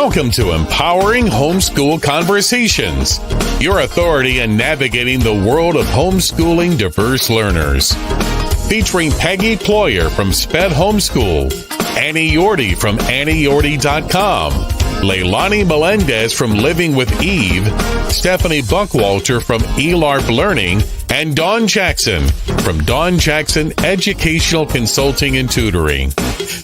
Welcome to Empowering Homeschool Conversations, your authority in navigating the world of homeschooling diverse learners. Featuring Peggy Ployer from SPED Homeschool, Annie Yorty from AnnieYorty.com, Leilani Melendez from Living with Eve, Stephanie Buckwalter from eLARP Learning, and Dawn Jackson from Dawn Jackson Educational Consulting and Tutoring.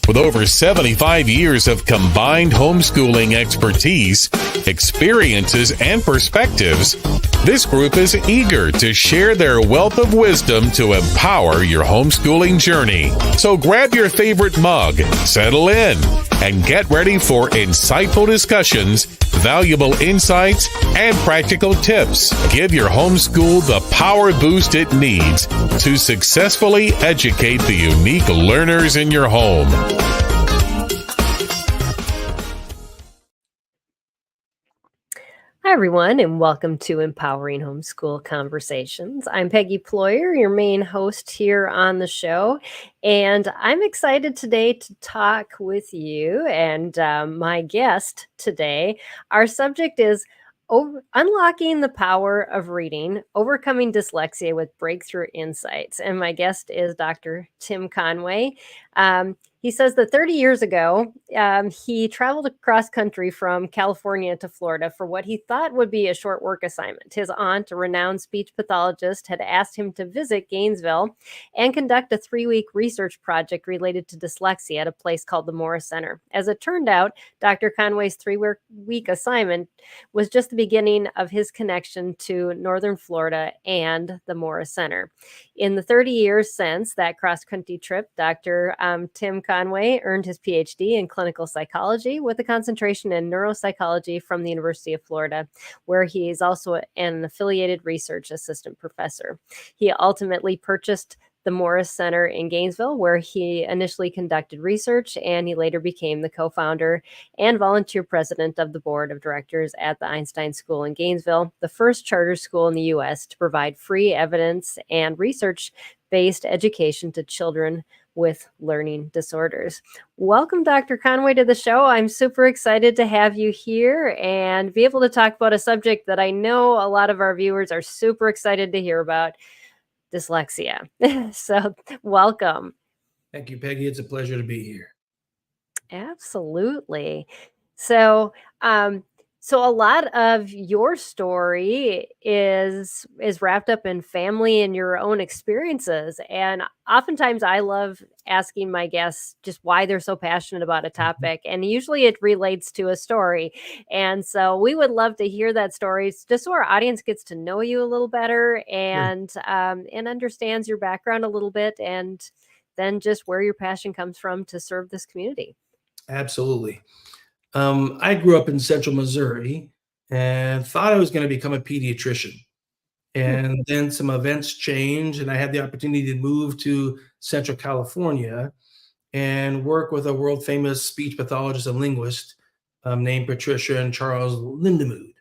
With over 75 years of combined homeschooling expertise, experiences, and perspectives, this group is eager to share their wealth of wisdom to empower your homeschooling journey. So grab your favorite mug, settle in, and get ready for insightful discussions, valuable insights, and practical tips. Give your homeschool the power boost it needs to successfully educate the unique learners in your home. Hi, everyone, and welcome to Empowering Homeschool Conversations. I'm Peggy Ployer, your main host here on the show, and I'm excited today to talk with you and my guest today. Our subject is unlocking the power of reading, overcoming dyslexia with breakthrough insights. And my guest is Dr. Tim Conway. He says that 30 years ago, he traveled across country from California to Florida for what he thought would be a short work assignment. His aunt, a renowned speech pathologist, had asked him to visit Gainesville and conduct a 3-week research project related to dyslexia at a place called the Morris Center. As it turned out, Dr. Conway's 3-week assignment was just the beginning of his connection to Northern Florida and the Morris Center. In the 30 years since that cross-country trip, Dr. Tim Conway earned his Ph.D. in clinical psychology with a concentration in neuropsychology from the University of Florida, where he is also an affiliated research assistant professor. He ultimately purchased the Morris Center in Gainesville, where he initially conducted research, and he later became the co-founder and volunteer president of the board of directors at the Einstein School in Gainesville, the first charter school in the U.S. to provide free evidence and research-based education to children with learning disorders. Welcome, Dr. Conway, to the show. I'm super excited to have you here and be able to talk about a subject that I know a lot of our viewers are super excited to hear about: dyslexia. So welcome. Thank you, Peggy. It's a pleasure to be here. Absolutely. So, so a lot of your story is wrapped up in family and your own experiences. And oftentimes I love asking my guests just why they're so passionate about a topic. And usually it relates to a story. And so we would love to hear that story just so our audience gets to know you a little better and understands your background a little bit, and then just where your passion comes from to serve this community. Absolutely. I grew up in central Missouri and thought I was going to become a pediatrician. And then some events changed, and I had the opportunity to move to Central California and work with a world famous speech pathologist and linguist named Patricia and Charles Lindemood.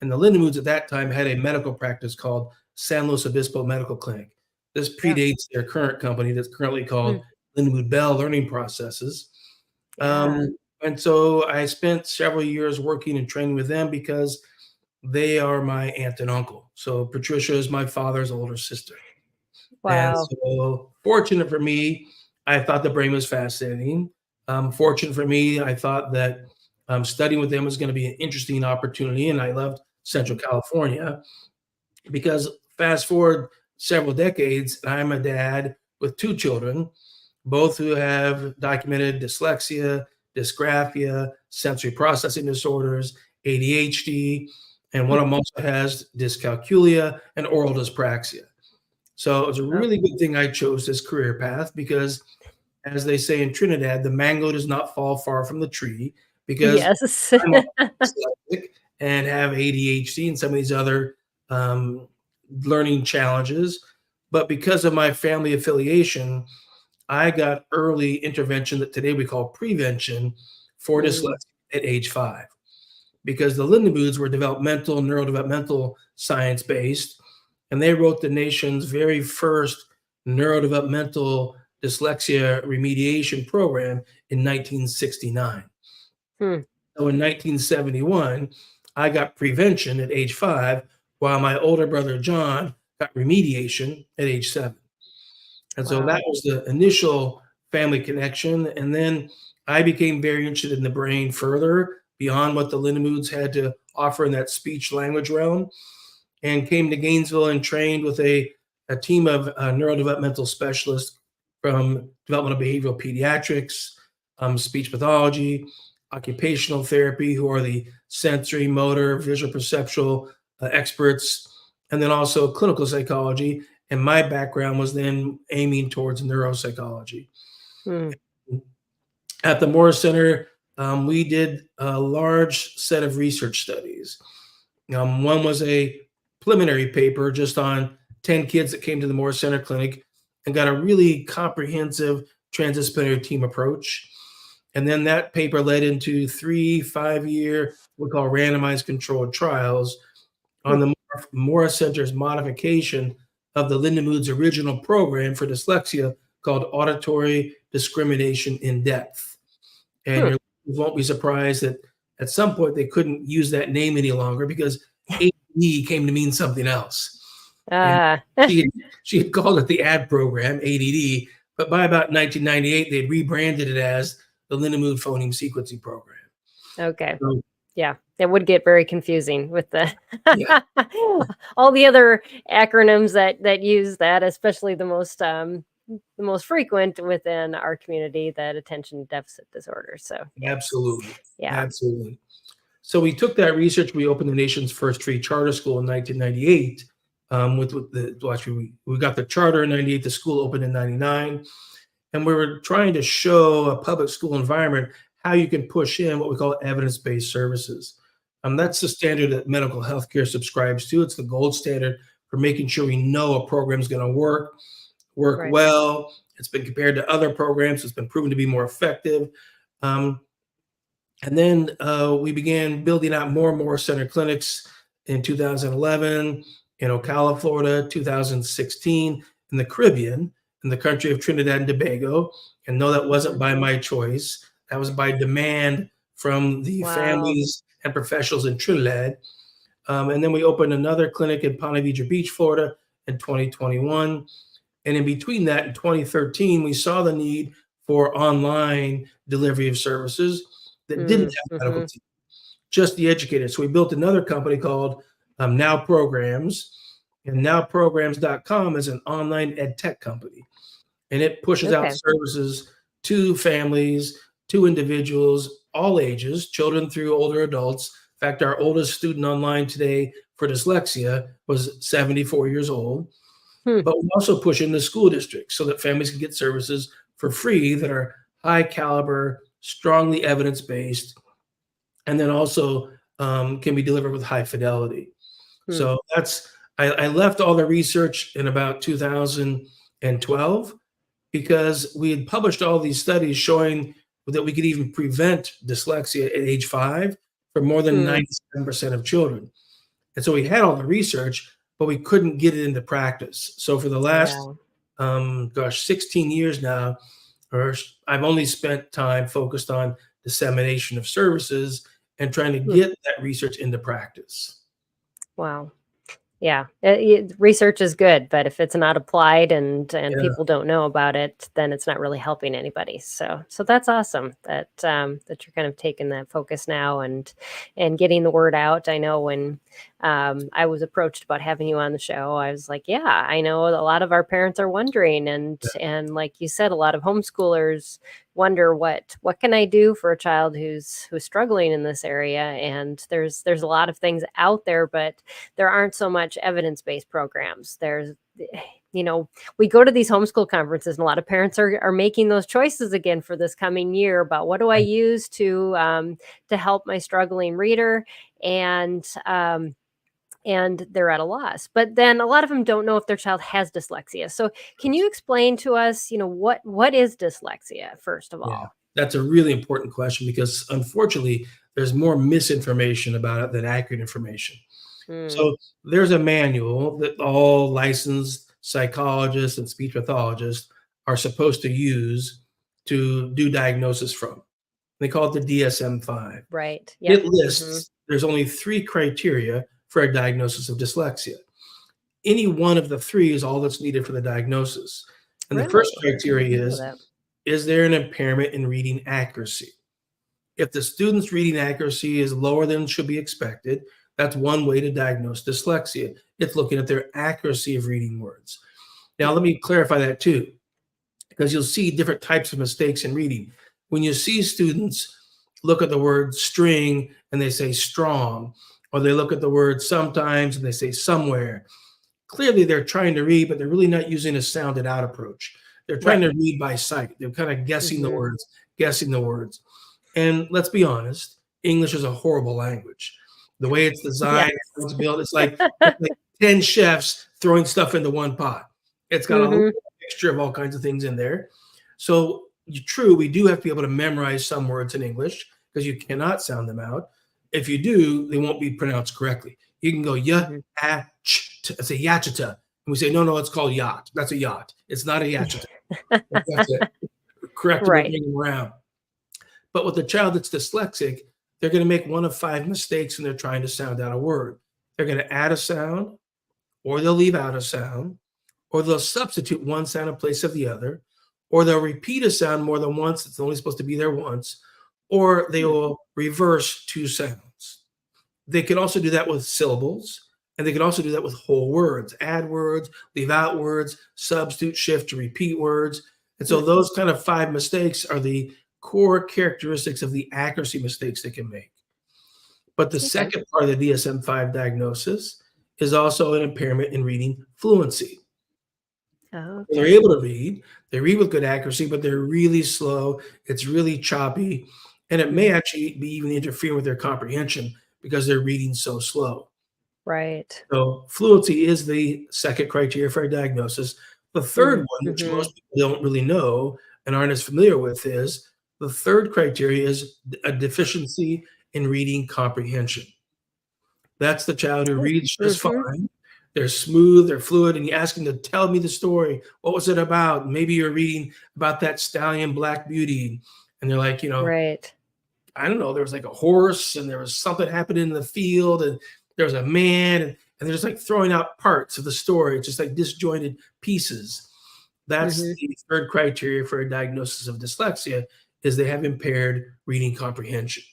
And the Lindemoods at that time had a medical practice called San Luis Obispo Medical Clinic. This predates their current company that's currently called Lindemood Bell Learning Processes. And so I spent several years working and training with them because they are my aunt and uncle. So Patricia is my father's older sister. Wow. And so fortunate for me, I thought the brain was fascinating. Fortunate for me, I thought that studying with them was going to be an interesting opportunity. And I loved Central California because fast forward several decades, I'm a dad with 2 children, both who have documented dyslexia, dysgraphia, sensory processing disorders, ADHD, and one of them also has dyscalculia and oral dyspraxia. So it's a really good thing I chose this career path because, as they say in Trinidad, the mango does not fall far from the tree, because I'm dyslexic and have ADHD and some of these other learning challenges. But because of my family affiliation, I got early intervention that today we call prevention for dyslexia at age 5, because the Lindemoods were developmental, neurodevelopmental science-based, and they wrote the nation's very first neurodevelopmental dyslexia remediation program in 1969. So in 1971, I got prevention at age 5, while my older brother John got remediation at age 7. And so that Wow. was the initial family connection. And then I became very interested in the brain further beyond what the Lindemuths had to offer in that speech language realm, and came to Gainesville and trained with a team of neurodevelopmental specialists from developmental behavioral pediatrics, speech pathology, occupational therapy, who are the sensory, motor, visual, perceptual experts, and then also clinical psychology. And my background was then aiming towards neuropsychology. Hmm. At the Morris Center, we did a large set of research studies. One was a preliminary paper just on 10 kids that came to the Morris Center Clinic and got a really comprehensive transdisciplinary team approach. And then that paper led into 3 5-year, what we call randomized controlled trials on the Morris Center's modification of the Lindemuth's original program for dyslexia called Auditory Discrimination in Depth. And Hmm. you won't be surprised that at some point they couldn't use that name any longer because ADD came to mean something else. And Ah, she had called it the AD program, ADD, but by about 1998, they'd rebranded it as the Lindemuth Phoneme Sequencing Program. okay. So, Yeah, it would get very confusing with the yeah, all the other acronyms that use that, especially the most frequent within our community, that attention deficit disorder. So yeah, absolutely. yeah. Absolutely. So we took that research. We opened the nation's first free charter school in 1998. Well, actually, we got the charter in 98. The school opened in 99. And we were trying to show a public school environment how you can push in what we call evidence-based services. That's the standard that medical healthcare subscribes to. It's the gold standard for making sure we know a program is going to work Right. well. It's been compared to other programs. It's been proven to be more effective. Um, and then we began building out more and more center clinics in 2011 in Ocala, Florida, 2016 in the Caribbean, in the country of Trinidad and Tobago. And no, that wasn't by my choice. That was by demand from the Wow. families and professionals in Trinidad. And then we opened another clinic in Ponte Vedra Beach, Florida in 2021. And in between that, in 2013, we saw the need for online delivery of services that didn't have a medical Mm-hmm. team, just the educators. So we built another company called Now Programs. And nowprograms.com is an online ed tech company. And it pushes out Okay. services to families, to individuals, all ages, children through older adults. In fact, our oldest student online today for dyslexia was 74 years old. Hmm. But we also push into school districts so that families can get services for free that are high caliber, strongly evidence-based, and then also can be delivered with high fidelity. Hmm. So I left all the research in about 2012 because we had published all these studies showing that we could even prevent dyslexia at age 5 for more than Hmm. 97% of children. And so we had all the research, but we couldn't get it into practice. So for the last, Yeah. 16 years now, I've only spent time focused on dissemination of services and trying to Hmm. get that research into practice. Wow. Yeah, research is good, but if it's not applied and Yeah, people don't know about it, then it's not really helping anybody. So that's awesome that you're kind of taking that focus now and getting the word out. I know when I was approached about having you on the show, I was like, yeah, I know a lot of our parents are wondering, and like you said, a lot of homeschoolers wonder what can I do for a child who's struggling in this area, and there's a lot of things out there, but there aren't so much evidence-based programs. There's, we go to these homeschool conferences, and a lot of parents are making those choices again for this coming year about what do I use to help my struggling reader, and they're at a loss. But then a lot of them don't know if their child has dyslexia. So can you explain to us, what is dyslexia, first of yeah. all? That's a really important question because unfortunately, there's more misinformation about it than accurate information. Hmm. So there's a manual that all licensed psychologists and speech pathologists are supposed to use to do diagnosis from. They call it the DSM-5. Right. It Yep. lists there's only 3 criteria for a diagnosis of dyslexia. Any one of the 3 is all that's needed for the diagnosis. And the first Really? I criteria didn't know that. is there an impairment in reading accuracy? If the student's reading accuracy is lower than should be expected, that's one way to diagnose dyslexia. It's looking at their accuracy of reading words. Now, let me clarify that too, because you'll see different types of mistakes in reading. When you see students look at the word string and they say strong, or they look at the word sometimes and they say somewhere, clearly they're trying to read, but they're really not using a sounded out approach. They're trying Right. to read by sight. They're kind of guessing the Mhm. words, guessing the words. And let's be honest, English is a horrible language. The way it's designed, Yes. it's built, it's like 10 chefs throwing stuff into one pot. It's got a little Mhm. mixture of all kinds of things in there. So true, we do have to be able to memorize some words in English because you cannot sound them out. If you do, they won't be pronounced correctly. You can go Mhm. say yachita. And we say, no, it's called yacht. That's a yacht. It's not a yachita. You have to correct them and Right. bring them around. But with a child that's dyslexic, they're going to make one of 5 mistakes when they're trying to sound out a word. They're going to add a sound, or they'll leave out a sound, or they'll substitute one sound in place of the other, or they'll repeat a sound more than once. It's only supposed to be there once, or they will reverse 2 sounds. They can also do that with syllables, and they can also do that with whole words, add words, leave out words, substitute, shift, to repeat words. And so those kind of 5 mistakes are the core characteristics of the accuracy mistakes they can make. But the Okay. second part of the DSM-5 diagnosis is also an impairment in reading fluency. When they're Okay. able to read, they read with good accuracy, but they're really slow. It's really choppy, and it may actually be even interfering with their comprehension because they're reading so slow. Right. So fluency is the second criteria for a diagnosis. The third one, which Mhm. most people don't really know and aren't as familiar with, is the third criteria is a deficiency in reading comprehension. That's the child who reads just Mhm. fine. They're smooth, they're fluid, and you ask them to tell me the story. What was it about? Maybe you're reading about that stallion, Black Beauty, and they're like, Right. I don't know, there was like a horse and there was something happening in the field and there was a man and they're just like throwing out parts of the story, just like disjointed pieces. That's Mhm. the third criteria for a diagnosis of dyslexia is they have impaired reading comprehension.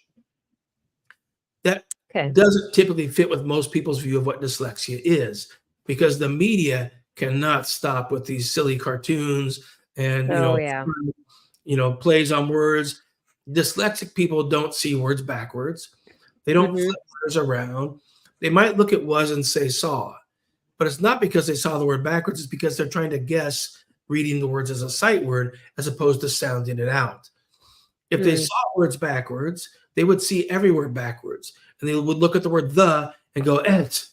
That Okay. doesn't typically fit with most people's view of what dyslexia is because the media cannot stop with these silly cartoons and Oh, yeah. plays on words. Dyslexic people don't see words backwards. They don't Mhm. flip words around. They might look at was and say saw, but it's not because they saw the word backwards. It's because they're trying to guess reading the words as a sight word as opposed to sounding it out. If they Mm. saw words backwards, they would see every word backwards, and they would look at the word the and go et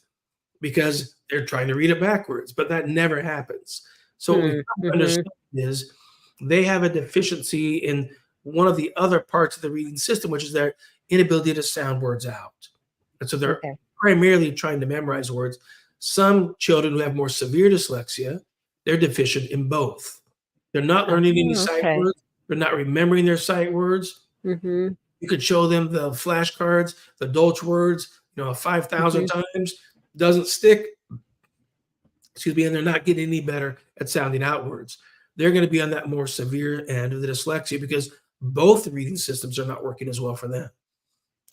because they're trying to read it backwards, but that never happens. So what we have to Mhm. understand is they have a deficiency in one of the other parts of the reading system, which is their inability to sound words out. And so they're Okay. primarily trying to memorize words. Some children who have more severe dyslexia, they're deficient in both. They're not learning any Oh, sight okay. words. They're not remembering their sight words. Mhm. You could show them the flashcards, the Dolch words, 5,000 Mhm. times, doesn't stick, excuse me, and they're not getting any better at sounding out words. They're going to be on that more severe end of the dyslexia because both the reading systems are not working as well for them.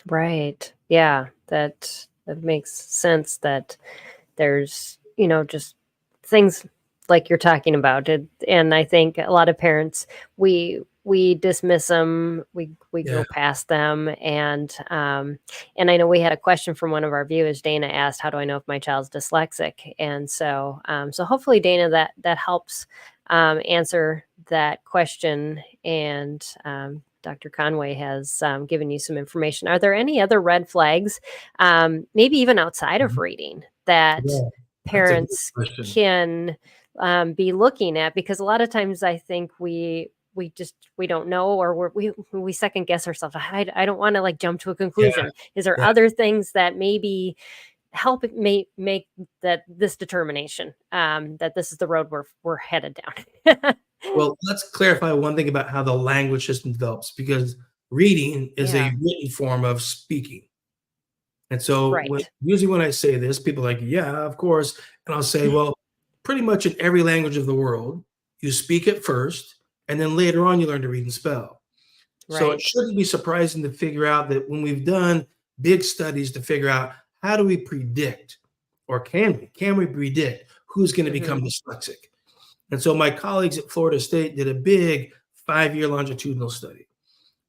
Right. Yeah. That makes sense that there's, just things like you're talking about it, and I think a lot of parents, we dismiss them, we Yeah. go past them, and I know we had a question from one of our viewers. Dana asked, how do I know if my child's dyslexic? And so hopefully, Dana, that helps answer that question, and Dr. Conway has given you some information. Are there any other red flags, maybe even outside of Mhm. reading, that Yeah. That's a good parents question. can be looking at? Because a lot of times I think we don't know, or we second guess ourselves. I don't want to like jump to a Yeah. conclusion. Is there Yeah. other things that maybe help it make that this determination, that this is the road we're headed down? Well, let's clarify one thing about how the language system develops because Reading is a Yeah. written form of speaking. And so Right. usually when I say this, people are like, yeah, of course. And I'll say, well, pretty much in every language of the world, you speak it first, and then later on you learn to read and spell. So it Right. shouldn't be surprising to figure out that when we've done big studies to figure out how do we predict, or can we predict who's going to Hmm. become dyslexic? And so my colleagues at Florida State did a big 5-year longitudinal study.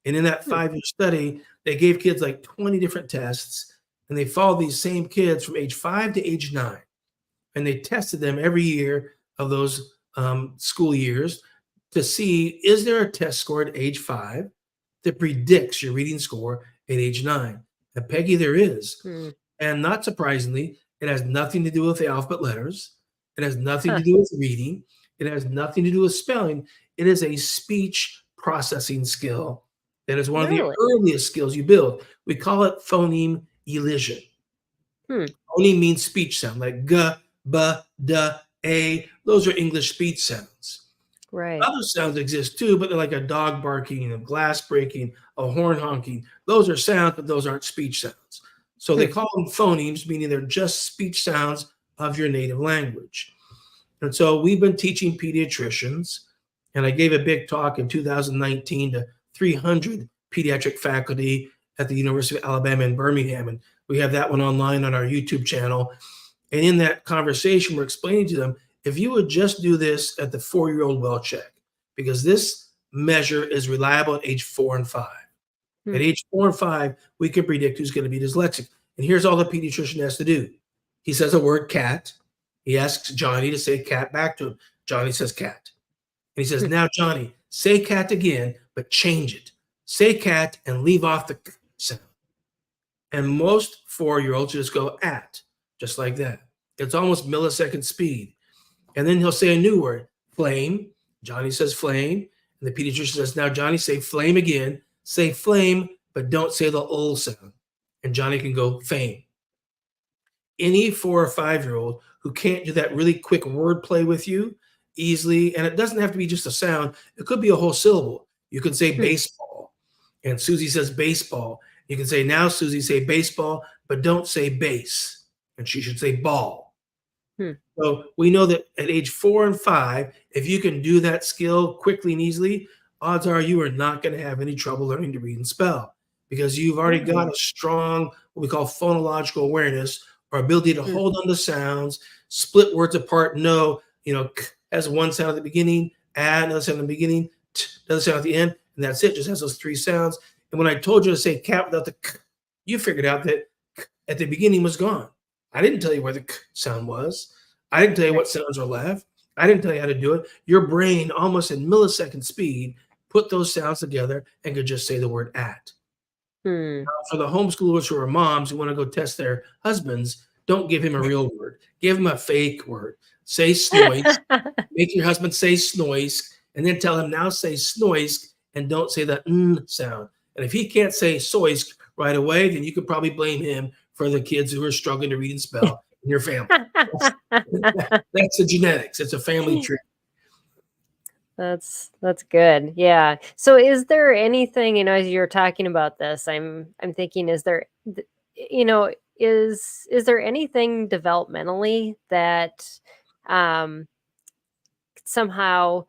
And in that Hmm. 5-year study, they gave kids like 20 different tests, and they followed these same kids from age 5 to age 9. And they tested them every year of those school years to see, is there a test score at age 5 that predicts your reading score at age 9? And Peggy, there is. Hmm. And not surprisingly, it has nothing to do with the alphabet letters. It has nothing Huh. to do with reading. It has nothing to do with spelling. It is a speech processing skill that is one of the Really? earliest skills you build. We call it phoneme elision. Hmm. Phoneme means speech sound, like g, b, d, a. Those are English speech sounds. Right. Other sounds exist too, but they're like a dog barking, a glass breaking, a horn honking. Those are sounds, but those aren't speech sounds. So they Hmm. call them phonemes, meaning they're just speech sounds of your native language. And so we've been teaching pediatricians, and I gave a big talk in 2019 to 300 pediatric faculty at the University of Alabama in Birmingham. And we have that one online on our YouTube channel. And in that conversation, we're explaining to them, if you would just do this at the 4-year-old well check, because this measure is reliable at age 4 and 5. At Hmm. age 4 and 5, we can predict who's going to be dyslexic. And here's all the pediatrician has to do. He says a word cat. He asks Johnny to say cat back to him. Johnny says cat. And he says, Hmm. now, Johnny, say cat again, but change it. Say cat and leave off the sound. And most 4-year-olds just go at, just like that. It's almost millisecond speed. And then he'll say a new word, flame. Johnny says flame. And the pediatrician says, now, Johnny, say flame again. Say flame, but don't say the ul sound. And Johnny can go fame. Any 4 or 5-year-old who can't do that really quick word play with you easily, and it doesn't have to be just a sound, it could be a whole syllable. You can say Hmm. baseball, and Susie says baseball. You can say, now, Susie, say baseball, but don't say base. And she should say ball. Hmm. So we know that at age 4 and 5, if you can do that skill quickly and easily, odds are you are not going to have any trouble learning to read and spell, because you've already got a strong, what we call phonological awareness, or ability to Hmm. hold on to sounds, split words apart, know, k has one sound at the beginning, another sound at the beginning, another sound at the end, and that's it. Just has those 3 sounds. And when I told you to say cat without the k, you figured out that k at the beginning was gone. I didn't tell you where the k sound was. I didn't tell you Right. what sounds are left. I didn't tell you how to do it. Your brain, almost in millisecond speed, put those sounds together and could just say the word at. Hmm. For the homeschoolers who are moms who want to go test their husbands, don't give him a real word. Give him a fake word. Say snoise. Make your husband say snoise, and then tell him, now say snoise, and don't say the n sound. And if he can't say soise right away, then you could probably blame him for the kids who are struggling to read and spell in your family. That's the genetics. It's a family tree. That's good. Yeah. So is there anything, as you're talking about this, I'm thinking, is there you know, is there anything developmentally that um somehow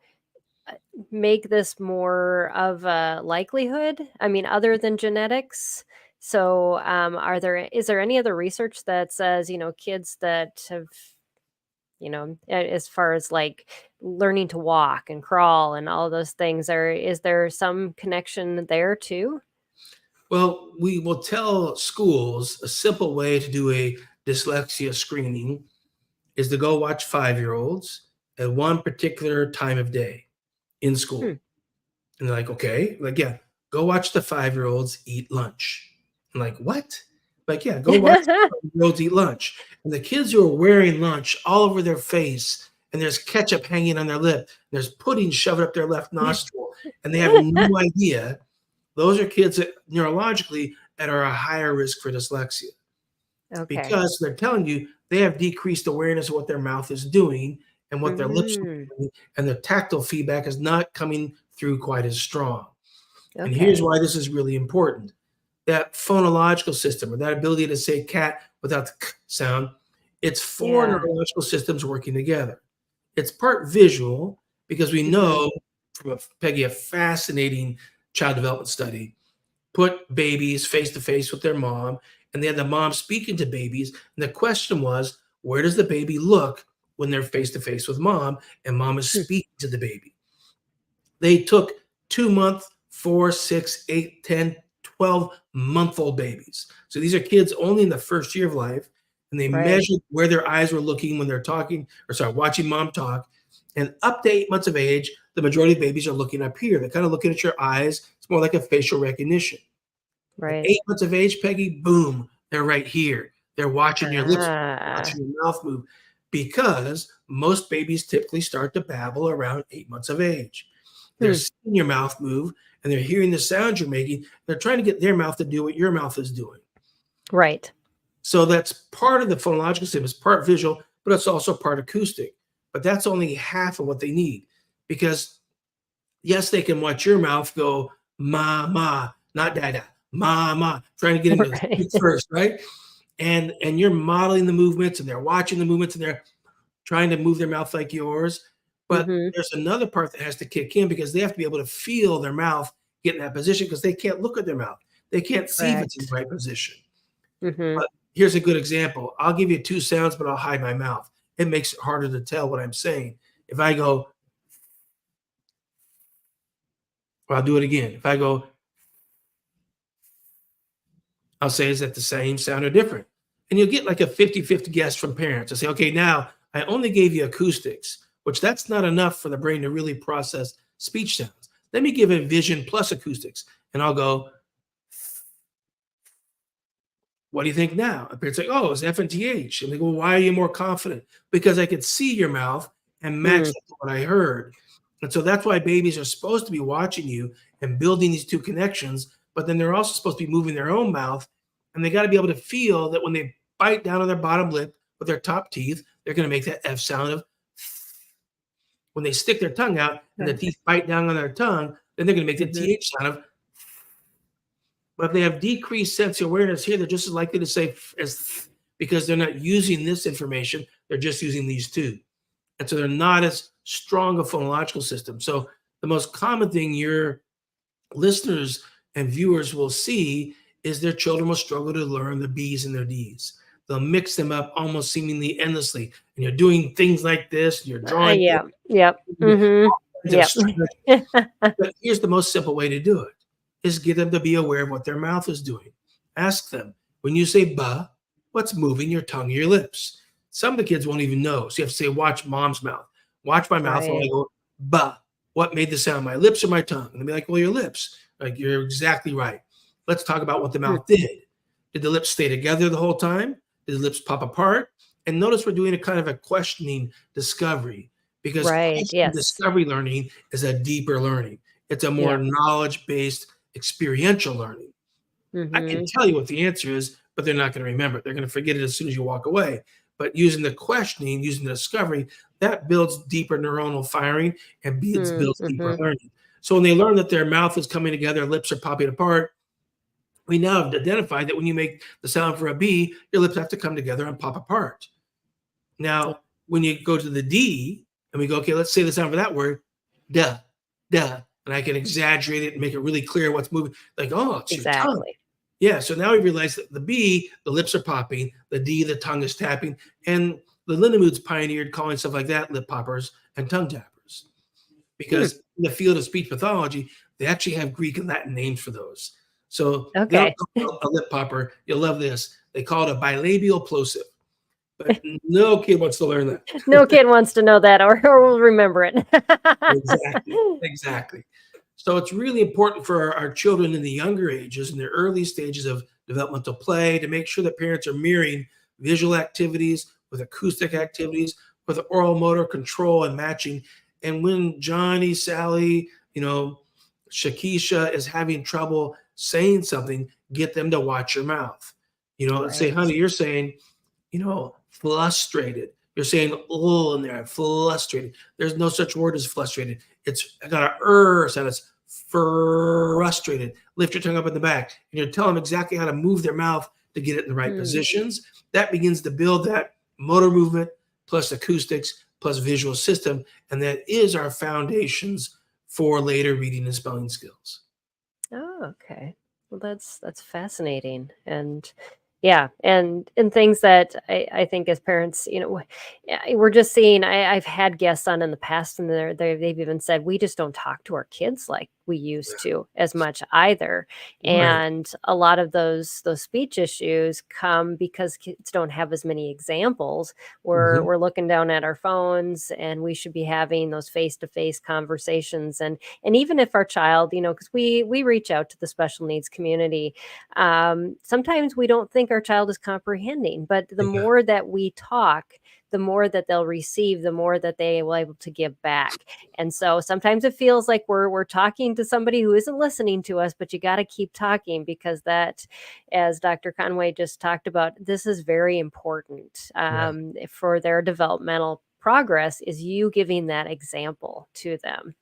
make this more of a likelihood? I mean, other than genetics? So, is there any other research that says, kids that have, as far as like learning to walk and crawl and all those things, is there some connection there too? Well, we will tell schools a simple way to do a dyslexia screening is to go watch 5-year-olds at one particular time of day in Hmm. school. And they're like, okay, like, yeah, go watch the 5-year-olds eat lunch. I'm like, what? Like, yeah, go watch the 5-year-olds eat lunch. And the kids who are wearing lunch all over their face, and there's ketchup hanging on their lip, and there's pudding shoved up their left nostril, and they have no idea. Those are kids that neurologically that are a higher risk for dyslexia, Okay. because they're telling you they have decreased awareness of what their mouth is doing and what their lips are Mhm. doing, and the tactile feedback is not coming through quite as strong. And here's Okay. why this is really important. That phonological system, or that ability to say cat without the k sound, it's four Yeah. neurological systems working together. It's part visual because we Mhm. know from Peggy, a fascinating child development study, put babies face to face with their mom, and they had the mom speaking to babies. And the question was, where does the baby look when they're face to face with mom and mom is Hmm. speaking to the baby? They took 2 month, 4, 6, 8, 10, 12-month-old babies. So these are kids only in the first year of life. And they Right. measured where their eyes were looking when they're talking, or sorry, watching mom talk. And up to 8 months of age, the majority of babies are looking up here. They're kind of looking at your eyes. It's more like a facial recognition. At Right. 8 months of age, Peggy, boom, they're right here. They're watching your lips, Ah. watching your mouth move, because most babies typically start to babble around 8 months of age. They're Hmm. seeing your mouth move and they're hearing the sounds you're making. They're trying to get their mouth to do what your mouth is doing. Right. So that's part of the phonological system. It's part visual, but it's also part acoustic. But that's only half of what they need, because yes, they can watch your mouth go ma ma, not dada, ma ma, trying to get them to Right. speak first, right? And you're modeling the movements, and they're watching the movements, and they're trying to move their mouth like yours. But Mhm. there's another part that has to kick in, because they have to be able to feel their mouth get in that position, because they can't look at their mouth. They can't see if it's in the Correct. right position. Mhm. But here's a good example. I'll give you two sounds, but I'll hide my mouth. It makes it harder to tell what I'm saying. If I go, or I'll do it again. If I go, I'll say, is that the same sound or different? And you'll get like a 50-50 guess from parents. I say, okay, now I only gave you acoustics, which that's not enough for the brain to really process speech sounds. Let me give it vision plus acoustics. And I'll go, what do you think now? And parents say, oh, it's F and TH. And they go, why are you more confident? Because I could see your mouth and match Mm. that to what I heard. And so that's why babies are supposed to be watching you and building these two connections, but then they're also supposed to be moving their own mouth. And they got to be able to feel that when they bite down on their bottom lip with their top teeth, they're going to make that F sound of. When they stick their tongue out and the Okay. teeth bite down on their tongue, then they're going to make the Mhm. TH sound of. But if they have decreased sensory awareness here, they're just as likely to say as, because they're not using this information. They're just using these two. And so they're not as strong a phonological system. So the most common thing your listeners and viewers will see is their children will struggle to learn the B's and their D's. They'll mix them up almost seemingly endlessly. And you're doing things like this, and you're drawing Yeah. Yep. Mhm. kinds of Yep. stretch. But here's the most simple way to do it, is get them to be aware of what their mouth is doing. Ask them, when you say ba, what's moving your tongue or your lips? Some of the kids won't even know. So you have to say, watch mom's mouth. Watch my mouth when Right. I go ba. What made the sound? My lips or my tongue? And they'll be like, well, your lips. Like, you're exactly right. Let's talk about what the Hmm. mouth did. Did the lips stay together the whole time? Did the lips pop apart? And notice we're doing a kind of a questioning discovery, because Right. question Yes. discovery learning is a deeper learning. It's a more Yeah. knowledge-based experiential learning. I can Mhm. tell you what the answer is, but they're not going to remember it. They're going to forget it as soon as you walk away. But using the questioning, using the discovery, that builds deeper neuronal firing and builds deeper Mhm. learning. So when they learn that their mouth is coming together, lips are popping apart, we now have identified that when you make the sound for a B, your lips have to come together and pop apart. Yeah. Now, when you go to the D and we go, okay, let's say the sound for that word, duh, duh. And I can exaggerate it and make it really clear what's moving. Like, oh, it's your tongue. Exactly. Yeah. So now we realize that the B, the lips are popping, the D, the tongue is tapping. And the Lindemuths pioneered calling stuff like that lip poppers and tongue tappers, Hmm. because in the field of speech pathology, they actually have Greek and Latin names for those. So they don't Okay. call it a lip popper. You'll love this. They call it a bilabial plosive. But no kid wants to learn that. No kid wants to know that, or will remember it. Exactly, exactly. So it's really important for our children in the younger ages, in the early stages of developmental play, to make sure that parents are mirroring visual activities with acoustic activities, with oral motor control and matching. And when Johnny, Sally, Shakisha is having trouble saying something, get them to watch your mouth. Let's say, Right. honey, you're saying, frustrated. You're saying "oh" in there, frustrated. There's no such word as frustrated. It's got a sound. It's frustrated. Lift your tongue up in the back. And you're telling them exactly how to move their mouth to get it in the right positions. That begins to build that motor movement plus acoustics plus visual system. And that is our foundations for later reading and spelling skills. Oh, okay. Well, that's fascinating. And yeah, and things that I think as parents, we're just seeing. I've had guests on in the past, and they've even said we just don't talk to our kids like we used to as much either. Right. And a lot of those speech issues come because kids don't have as many examples. We're looking down at our phones, and we should be having those face-to-face conversations. And even if our child, because we reach out to the special needs community, sometimes we don't think our child is comprehending, but the Yeah. more that we talk, the more that they'll receive, the more that they will able to give back. And so sometimes it feels like we're talking to somebody who isn't listening to us, but you got to keep talking, because that, as Dr. Conway just talked about, this is very important for their developmental progress, is you giving that example to them.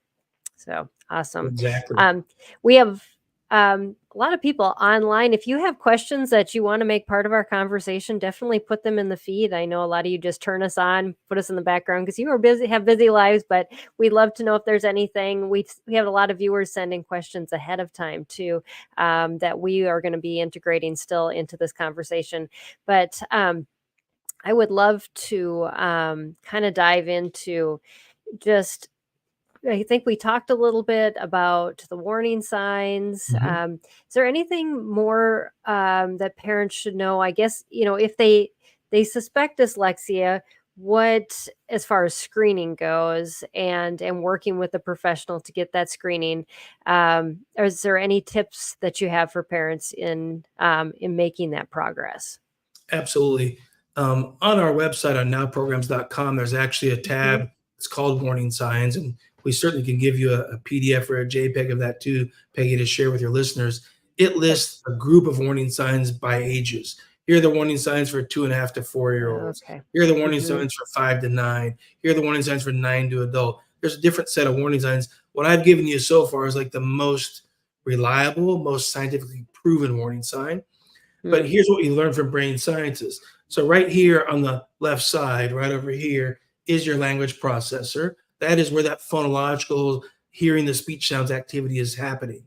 So awesome. Exactly. We have a lot of people online. If you have questions that you want to make part of our conversation, definitely put them in the feed. I know a lot of you just turn us on, put us in the background because you are busy, have busy lives, but we'd love to know if there's anything. We have a lot of viewers sending questions ahead of time too, that we are going to be integrating still into this conversation. But I would love to kind of dive into just, I think we talked a little bit about the warning signs. Is there anything more that parents should know? I guess, if they suspect dyslexia, what, as far as screening goes, and working with a professional to get that screening, is there any tips that you have for parents in making that progress? Absolutely. On our website on nowprograms.com, there's actually a tab. It's called warning signs, and we certainly can give you a PDF or a JPEG of that too, Peggy, to share with your listeners. It lists a group of warning signs by ages. Here are the warning signs for 2.5 to 4-year-olds. Okay. Here are the warning signs for 5 to 9. Here are the warning signs for 9 to adult. There's a different set of warning signs. What I've given you so far is like the most reliable, most scientifically proven warning sign. But here's what we learned from brain scientists. So right here on the left side, right over here, is your language processor. That is where that phonological hearing the speech sounds activity is happening.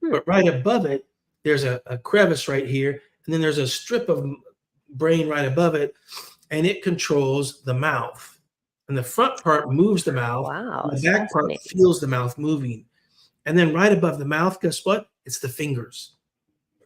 But right above it, there's a crevice right here, and then there's a strip of brain right above it, and it controls the mouth. And the front part moves the mouth, Wow, and the back part feels the mouth moving. And then right above the mouth, guess what? It's the fingers.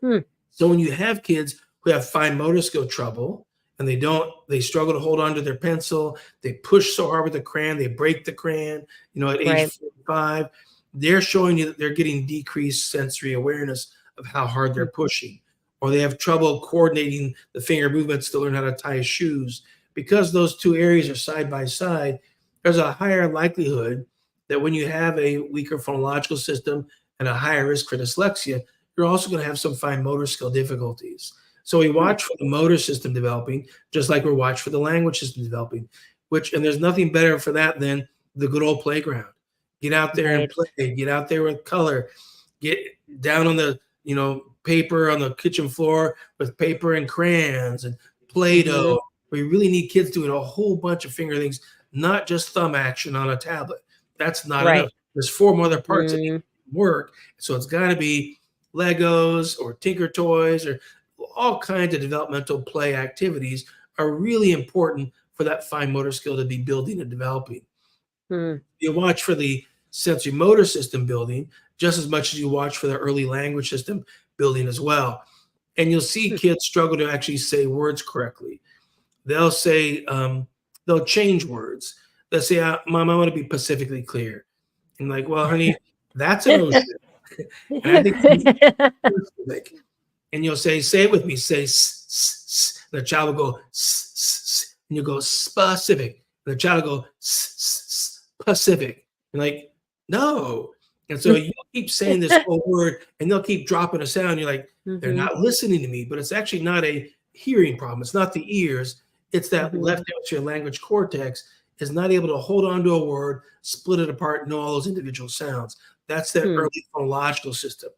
So when you have kids who have fine motor skill trouble, and they struggle to hold on to their pencil, they push so hard with the crayon, they break the crayon, at age 45, they're showing you that they're getting decreased sensory awareness of how hard they're pushing, or they have trouble coordinating the finger movements to learn how to tie shoes. Because those two areas are side by side, there's a higher likelihood that when you have a weaker phonological system and a higher risk for dyslexia, you're also going to have some fine motor skill difficulties. So we watch for the motor system developing, just like we're watching for the language system developing, and there's nothing better for that than the good old playground. Get out there and play, get out there with color, get down on the, paper on the kitchen floor with paper and crayons and Play-Doh. We really need kids doing a whole bunch of finger things, not just thumb action on a tablet. That's not enough. There's 4 more other parts that need to work. So it's got to be Legos or Tinker Toys, or all kinds of developmental play activities are really important for that fine motor skill to be building and developing. You watch for the sensory motor system building just as much as you watch for the early language system building as well. And you'll see kids struggle to actually say words correctly. They'll say, they'll change words. They'll say, Mom, I want to be pacifically clear. And like, well, honey, that's an ocean. And I think specific. And you'll say it with me, say s. And the child will go s, and you go specific. And the child will go specific. And like, no. And so you keep saying this whole word, and they'll keep dropping a sound. You're like, they're not listening to me. But it's actually not a hearing problem. It's not the ears. It's that left hemisphere language cortex is not able to hold on to a word, split it apart, know all those individual sounds. That's that Hmm. early phonological system.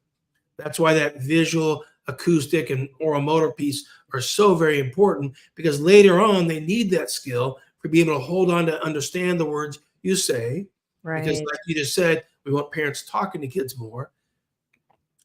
That's why that visual, acoustic, and oral motor piece are so very important, because later on they need that skill for being able to hold on to understand the words you say. Because Right. like you just said, we want parents talking to kids more,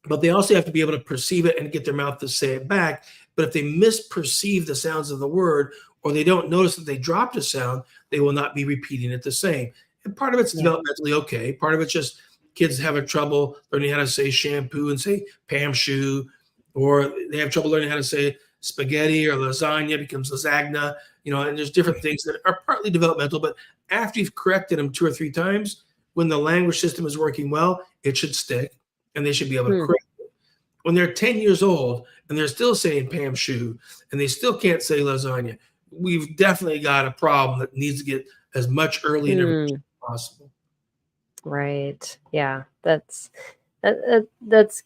but they also have to be able to perceive it and get their mouth to say it back. But if they misperceive the sounds of the word, or they don't notice that they dropped a sound, they will not be repeating it the same. And part of it's Yeah. developmentally okay. Part of it's just kids having trouble learning how to say shampoo and say Pam shoe, or they have trouble learning how to say spaghetti, or lasagna becomes lasagna, and there's different things that are partly developmental. But after you've corrected them 2 or 3 times, when the language system is working well, it should stick, and they should be able to Hmm. correct it. When they're 10 years old and they're still saying Pam shoe and they still can't say lasagna, we've definitely got a problem that needs to get as much early intervention as possible. Right. Yeah. That's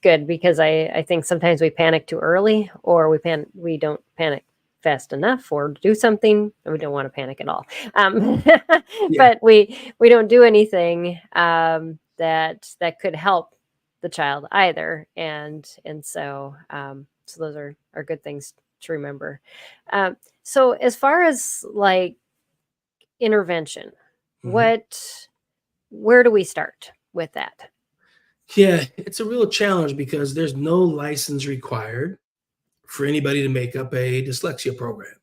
good, because I think sometimes we panic too early, or we don't panic fast enough, or do something, and we don't want to panic at all. Yeah. But we don't do anything that could help the child either, and so those are good things to remember. So as far as like intervention, Mhm. where do we start with that? Yeah, it's a real challenge because there's no license required for anybody to make up a dyslexia program.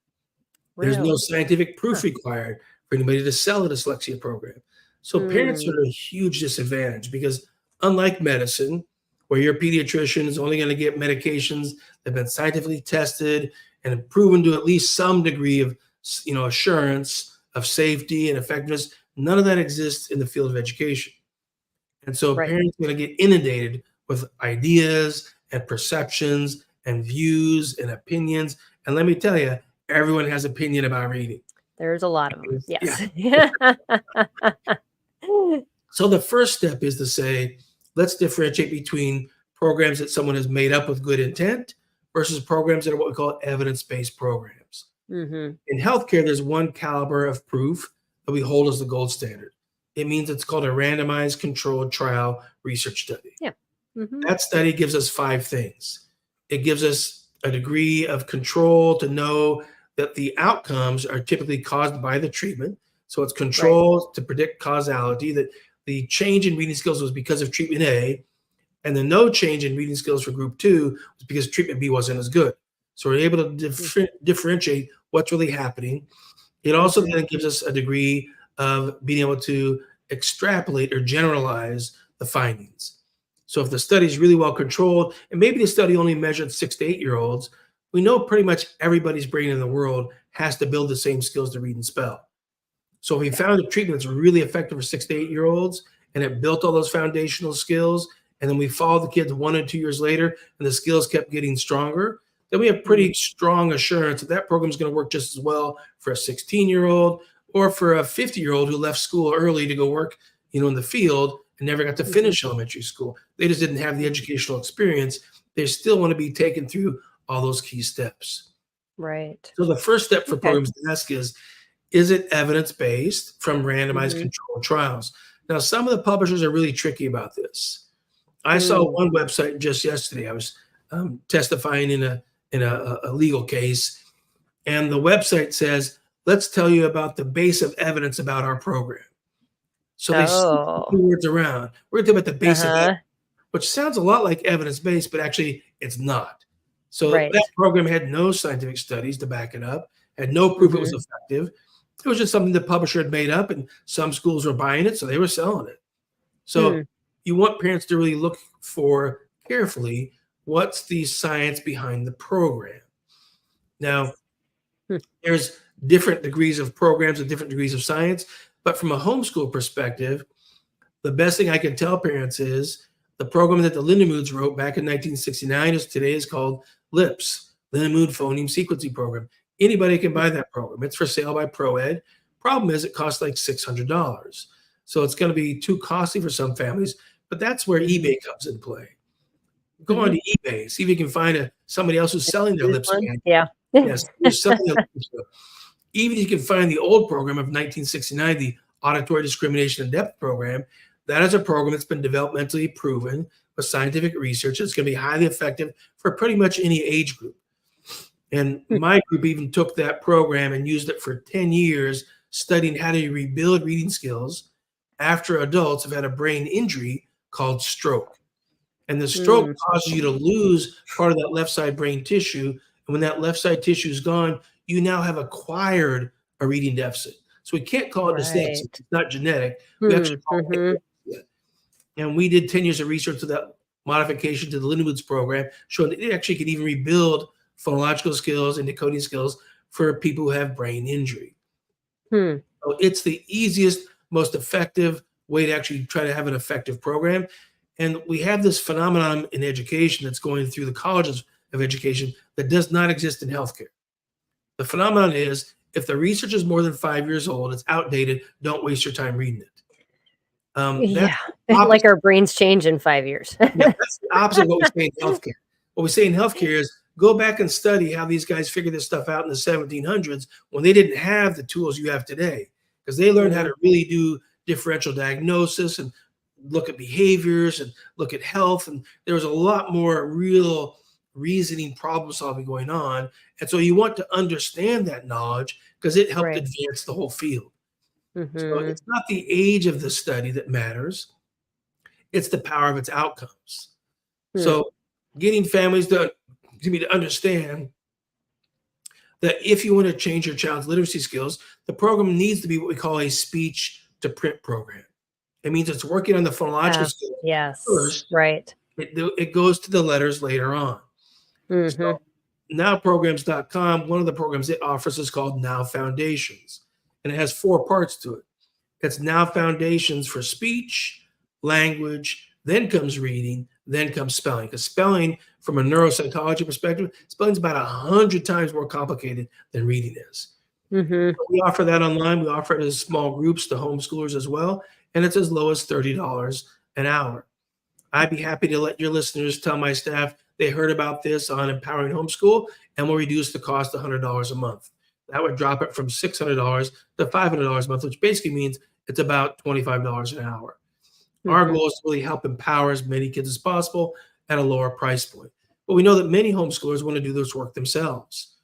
There's no Really? scientific Huh. proof required for anybody to sell a dyslexia program. So parents Mm, are at a huge disadvantage, because unlike medicine, where your pediatrician is only going to get medications that have been scientifically tested and proven to at least some degree of assurance of safety and effectiveness, none of that exists in the field of education. And so right. parents are going to get inundated with ideas and perceptions and views and opinions. And let me tell you, everyone has opinion about reading. There's a lot of them. Yeah. Yes. So the first step is to say, let's differentiate between programs that someone has made up with good intent versus programs that are what we call evidence-based programs. Hmm. In healthcare, there's one caliber of proof that we hold as the gold standard. It means it's called a randomized controlled trial research study. Yeah. Hmm. That study gives us 5 things. It gives us a degree of control to know that the outcomes are typically caused by the treatment. So it's Right. control to predict causality, that the change in reading skills was because of treatment A, and the no change in reading skills for group 2 was because treatment B wasn't as good. So we're able to differentiate what's really happening. It also Mm-hmm. then gives us a degree of being able to extrapolate or generalize the findings. So if the study is really well controlled, and maybe the study only measured 6 to 8 year olds, we know pretty much everybody's brain in the world has to build the same skills to read and spell. So if we Yeah. found a treatment that's really effective for 6 to 8 year olds, and it built all those foundational skills, and then we followed the kids 1 or 2 years later, and the skills kept getting stronger, then we have Mm. pretty strong assurance that that program is going to work just as well for a 16-year-old or for a 50-year-old who left school early to go work, in the field and never got to Mhm. finish elementary school. They just didn't have the educational experience. They still want to be taken through all those key steps. Right. So the first step for Okay. programs to ask is it evidence-based from randomized Hmm. controlled trials? Now, some of the publishers are really tricky about this. I saw Mm. one website just yesterday. I was testifying in a legal case, and the website says, "Let's tell you about the base of evidence about our program." So they switch the Oh. 2 words around. We're gonna talk about the base of evidence, Uh-huh. which sounds a lot like evidence-based, but actually it's not. So that Right. program had no scientific studies to back it up, had no proof it was Hmm. effective. It was just something the publisher had made up, and some schools were buying it, so they were selling it. So Hmm. you want parents to really look for carefully what's the science behind the program. Now, Hmm. there's different degrees of programs and different degrees of science, but from a homeschool perspective, the best thing I can tell parents is the program that the Lindemoods wrote back in 1969 is today is called LIPS, Lindemood Phoneme Sequencing Program. Anybody can buy that program. It's for sale by ProEd. Problem is it costs like $600. So it's going to be too costly for some families, but that's where Hmm. eBay comes in play. Go Hmm. on to eBay, see if you can find somebody else who's selling their Use LIPS one. manual. Yeah. Yes, who's selling their LIPS manual. Even if you can find the old program of 1969, the Auditory Discrimination and Depth Program, That is a program that's been developmentally proven with scientific research. It's going to be highly effective for pretty much any age group. And my group even took that program and used it for 10 years, studying how to rebuild reading skills after adults have had a brain injury called stroke. And the stroke causes you to lose part of that left side brain tissue. And when that left side tissue is gone, you now have acquired a reading deficit. So we can't call it dyslexia. It's not genetic. We actually call it dyslexia. And we did 10 years of research to that modification to the Lindenwood's program, showing that it actually can even rebuild phonological skills and decoding skills for people who have brain injury. So it's the easiest, most effective way to actually try to have an effective program. And we have this phenomenon in education that's going through the colleges of education that does not exist in healthcare. The phenomenon is, if the research is more than 5 years old, it's outdated, don't waste your time reading it. Like our brains change in 5 years. That's the opposite of what we say in healthcare. What we say in healthcare is, go back and study how these guys figured this stuff out in the 1700s when they didn't have the tools you have today, because they learned how to really do differential diagnosis and look at behaviors and look at health. And there was a lot more real reasoning, problem solving going on. And so you want to understand that knowledge because it helped advance the whole field. So it's not the age of the study that matters. It's the power of its outcomes. So getting families to understand that if you want to change your child's literacy skills, the program needs to be what we call a speech to print program. It means it's working on the phonological skills first. It goes to the letters later on. So nowprograms.com, one of the programs it offers is called Now Foundations. And it has 4 parts to it. It's Now Foundations for speech, language, then comes reading, then comes spelling. Because spelling, from a neuropsychology perspective, spelling is about 100 times more complicated than reading is. We offer that online. We offer it as small groups to homeschoolers as well. And it's as low as $30 an hour. I'd be happy to let your listeners tell my staff they heard about this on Empowering Homeschool, and we'll reduce the cost to $100 a month. That would drop it from $600 to $500 a month, which basically means it's about $25 an hour. Our goal is to really help empower as many kids as possible at a lower price point. But we know that many homeschoolers want to do this work themselves.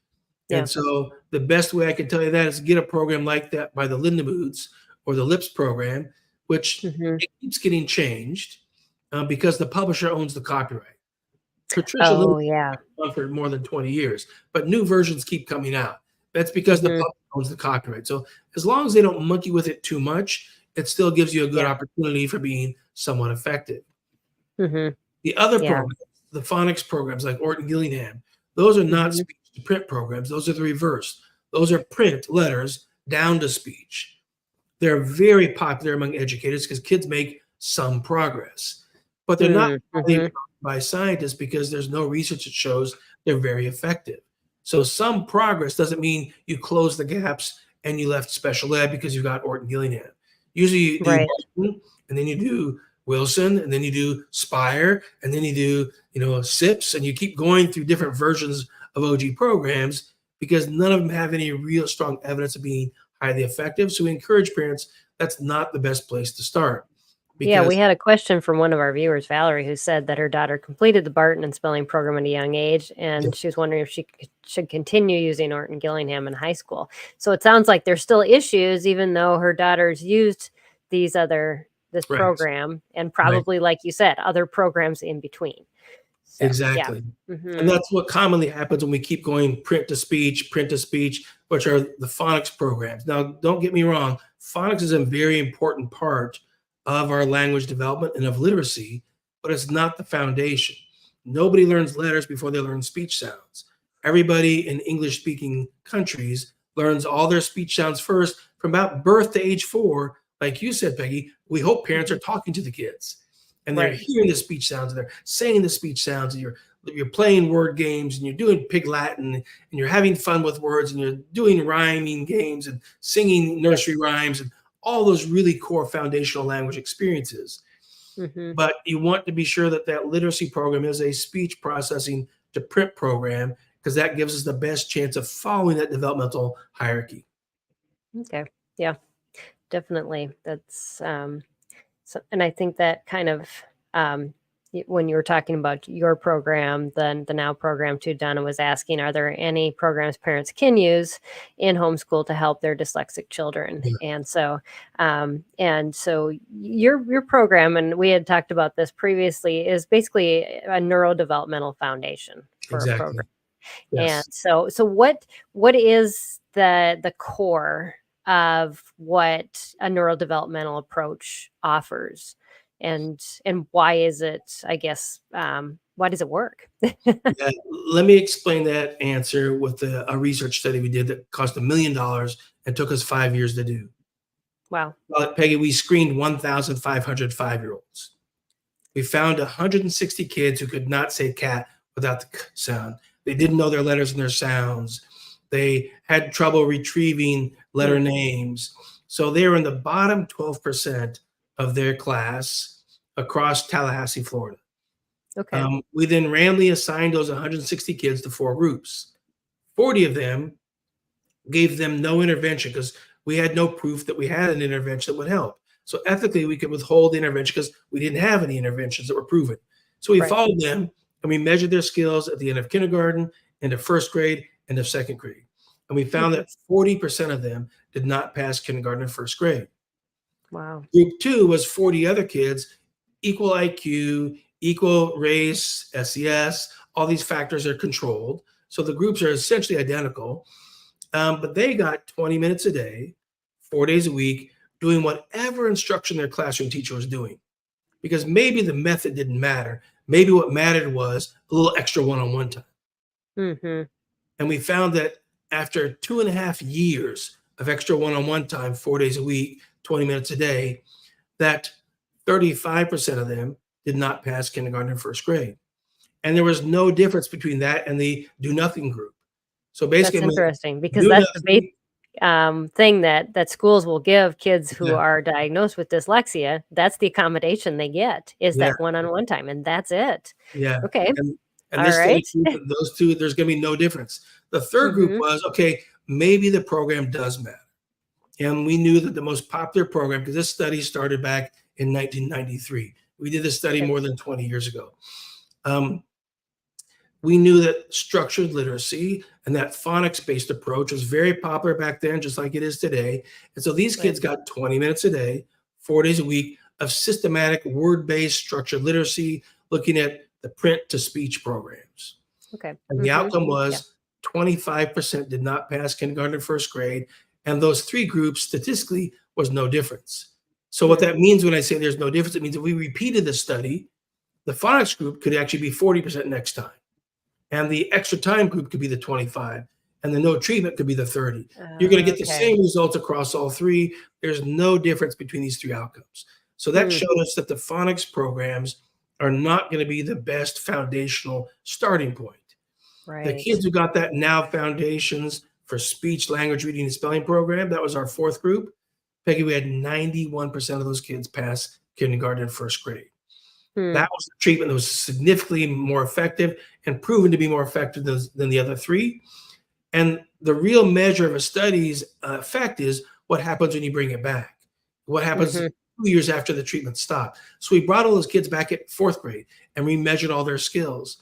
And so the best way I can tell you that is get a program like that by the Lindemoods or the LIPS program, which it keeps getting changed because the publisher owns the copyright. Patricia on for more than 20 years, but new versions keep coming out. That's because the publisher owns the copyright. So as long as they don't monkey with it too much, it still gives you a good opportunity for being somewhat effective. The other programs, the phonics programs like Orton Gillingham, those are not speech to print programs. Those are the reverse. Those are print letters down to speech. They're very popular among educators because kids make some progress, but they're not by scientists because there's no research that shows they're very effective. So some progress doesn't mean you close the gaps and you left special ed because you got Orton Gillingham. Usually you do Wilson, and then you do Wilson, and then you do Spire, and then you do, SIPS, and you keep going through different versions of OG programs because none of them have any real strong evidence of being highly effective. So we encourage parents, that's not the best place to start. We had a question from one of our viewers, Valerie, who said that her daughter completed the Barton and spelling program at a young age, and she was wondering if she should continue using Orton Gillingham in high school. So it sounds like there's still issues, even though her daughter's used this program, and probably, like you said, other programs in between. So, exactly. And that's what commonly happens when we keep going print to speech, which are the phonics programs. Now, don't get me wrong. Phonics is a very important part of our language development and of literacy, but it's not the foundation. Nobody learns letters before they learn speech sounds. Everybody in English-speaking countries learns all their speech sounds first from about birth to age 4. Like you said, Peggy, we hope parents are talking to the kids and they're hearing the speech sounds and they're saying the speech sounds, and you're playing word games and you're doing Pig Latin and you're having fun with words and you're doing rhyming games and singing nursery rhymes and all those really core foundational language experiences. But you want to be sure that that literacy program is a speech processing to print program because that gives us the best chance of following that developmental hierarchy. Okay. Yeah, definitely. That's So, and I think that kind of, when you were talking about your program, then the Now program too, Donna was asking, are there any programs parents can use in homeschool to help their dyslexic children? Yeah. And so your program, and we had talked about this previously, is basically a neurodevelopmental foundation for a Exactly. program. And Yes. so what is the core of what a neurodevelopmental approach offers, and why is it, I guess, why does it work? Yeah. Let me explain that answer with a research study we did that cost $1 million and took us 5 years to do. Wow. Well, Peggy, we screened 1,500 5-year-olds. We found 160 kids who could not say cat without the k sound. They didn't know their letters and their sounds. They had trouble retrieving letter names. So they were in the bottom 12% of their class across Tallahassee, Florida. Okay. We then randomly assigned those 160 kids to 4 groups. 40 of them gave them no intervention because we had no proof that we had an intervention that would help. So ethically, we could withhold the intervention because we didn't have any interventions that were proven. So we Right. followed them and we measured their skills at the end of kindergarten, end of first grade, end of second grade. And we found that 40% of them did not pass kindergarten and first grade. Wow. Group 2 was 40 other kids, equal IQ, equal race, SES, all these factors are controlled. So the groups are essentially identical. But they got 20 minutes a day, 4 days a week, doing whatever instruction their classroom teacher was doing. Because maybe the method didn't matter. Maybe what mattered was a little extra one-on-one time. Mm-hmm. And we found that after 2.5 years of extra one-on-one time, 4 days a week, 20 minutes a day, that 35% of them did not pass kindergarten and first grade. And there was no difference between that and the do nothing group. So basically, That's interesting, because do that's the nothing. thing that schools will give kids who Yeah. are diagnosed with dyslexia. That's the accommodation they get, is Yeah. that one-on-one time, and that's it. Yeah. Okay. And All this study right. proved that those 2, there's gonna be no difference. The third group Mhm. was, okay, maybe the program does matter. And we knew that the most popular program, because this study started back in 1993. We did this study Okay. more than 20 years ago. We knew that structured literacy and that phonics-based approach was very popular back then, just like it is today. And so these kids Right. got 20 minutes a day, 4 days a week of systematic word-based structured literacy, looking at the print to speech programs. Okay. And the Mhm. outcome Yeah. was 25% did not pass kindergarten and first grade. And those 3 groups statistically was no difference. So what Hmm. that means when I say there's no difference, it means if we repeated the study, the phonics group could actually be 40% next time. And the extra time group could be the 25, and the no treatment could be the 30. You're going to get the Okay. same results across all 3. There's no difference between these 3 outcomes. So that Hmm. showed us that the phonics programs are not going to be the best foundational starting point. The Right. kids who got that Now Foundations for Speech, Language, Reading, and Spelling program, that was our 4th group. Peggy, we had 91% of those kids pass kindergarten and first grade. Hmm. That was the treatment that was significantly more effective and proven to be more effective than the other 3. And the real measure of a study's effect is what happens when you bring it back. What happens Mhm. 2 years after the treatment stopped. So we brought all those kids back at 4th grade and we measured all their skills.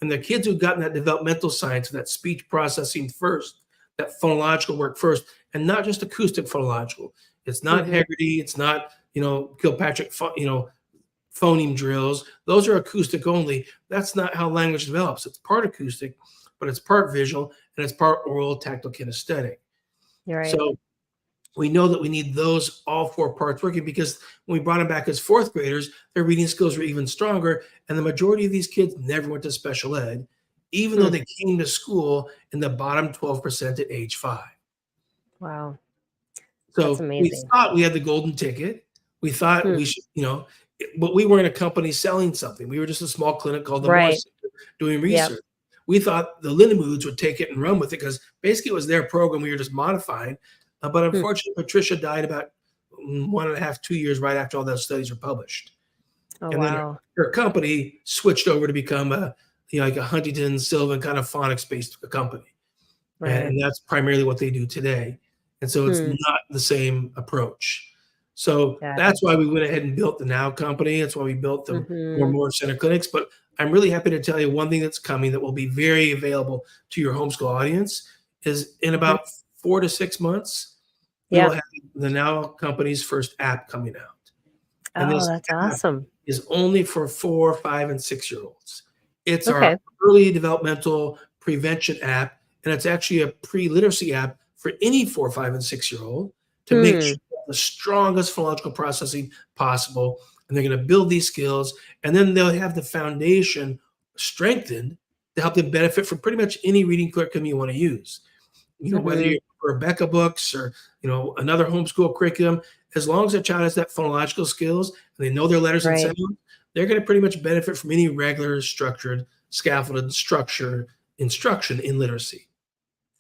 And the kids who'd gotten that developmental science, that speech processing first, that phonological work first, and not just acoustic phonological. It's not Mhm. Hegarty, it's not, Kilpatrick, phoneme drills. Those are acoustic only. That's not how language develops. It's part acoustic, but it's part visual and it's part oral, tactile, kinesthetic. You're right. So we know that we need those all 4 parts working, because when we brought them back as 4th graders, their reading skills were even stronger. And the majority of these kids never went to special ed, even though Hmm. they came to school in the bottom 12% at age 5. Wow. That's So we amazing. thought we had the golden ticket. We thought Hmm. we should, but we weren't a company selling something. We were just a small clinic called the Right. Morse Center doing Yep. research. We thought the Lindenwoods would take it and run with it because basically it was their program. We were just modifying. But Hmm. unfortunately, Patricia died about 1.5, 2 years right after all those studies were published. Oh, And then wow. her company switched over to become like a Huntington Sylvan kind of phonics-based company. Right. And that's primarily what they do today. And so it's Hmm. not the same approach. So Got that's it. why we went ahead and built the Now company. That's why we built the Mhm. more center clinics. But I'm really happy to tell you one thing that's coming that will be very available to your homeschool audience is in Mhm. about 4 to 6 months, we will Yeah. have the Now company's first app coming out. And Oh, this that's app awesome. is only for 4, 5, and 6-year-olds. It's our Okay. early developmental prevention app, and it's actually a pre-literacy app for any 4, 5, and 6-year-old to make Hmm. sure the strongest phonological processing possible. And they're going to build these skills, and then they'll have the foundation strengthened to help them benefit from pretty much any reading curriculum you want to use. Whether Mhm. you're Rebecca books or, another homeschool curriculum, as long as a child has that phonological skills and they know their letters and Right. sounds, they're going to pretty much benefit from any regular, structured, scaffolded, structured instruction in literacy.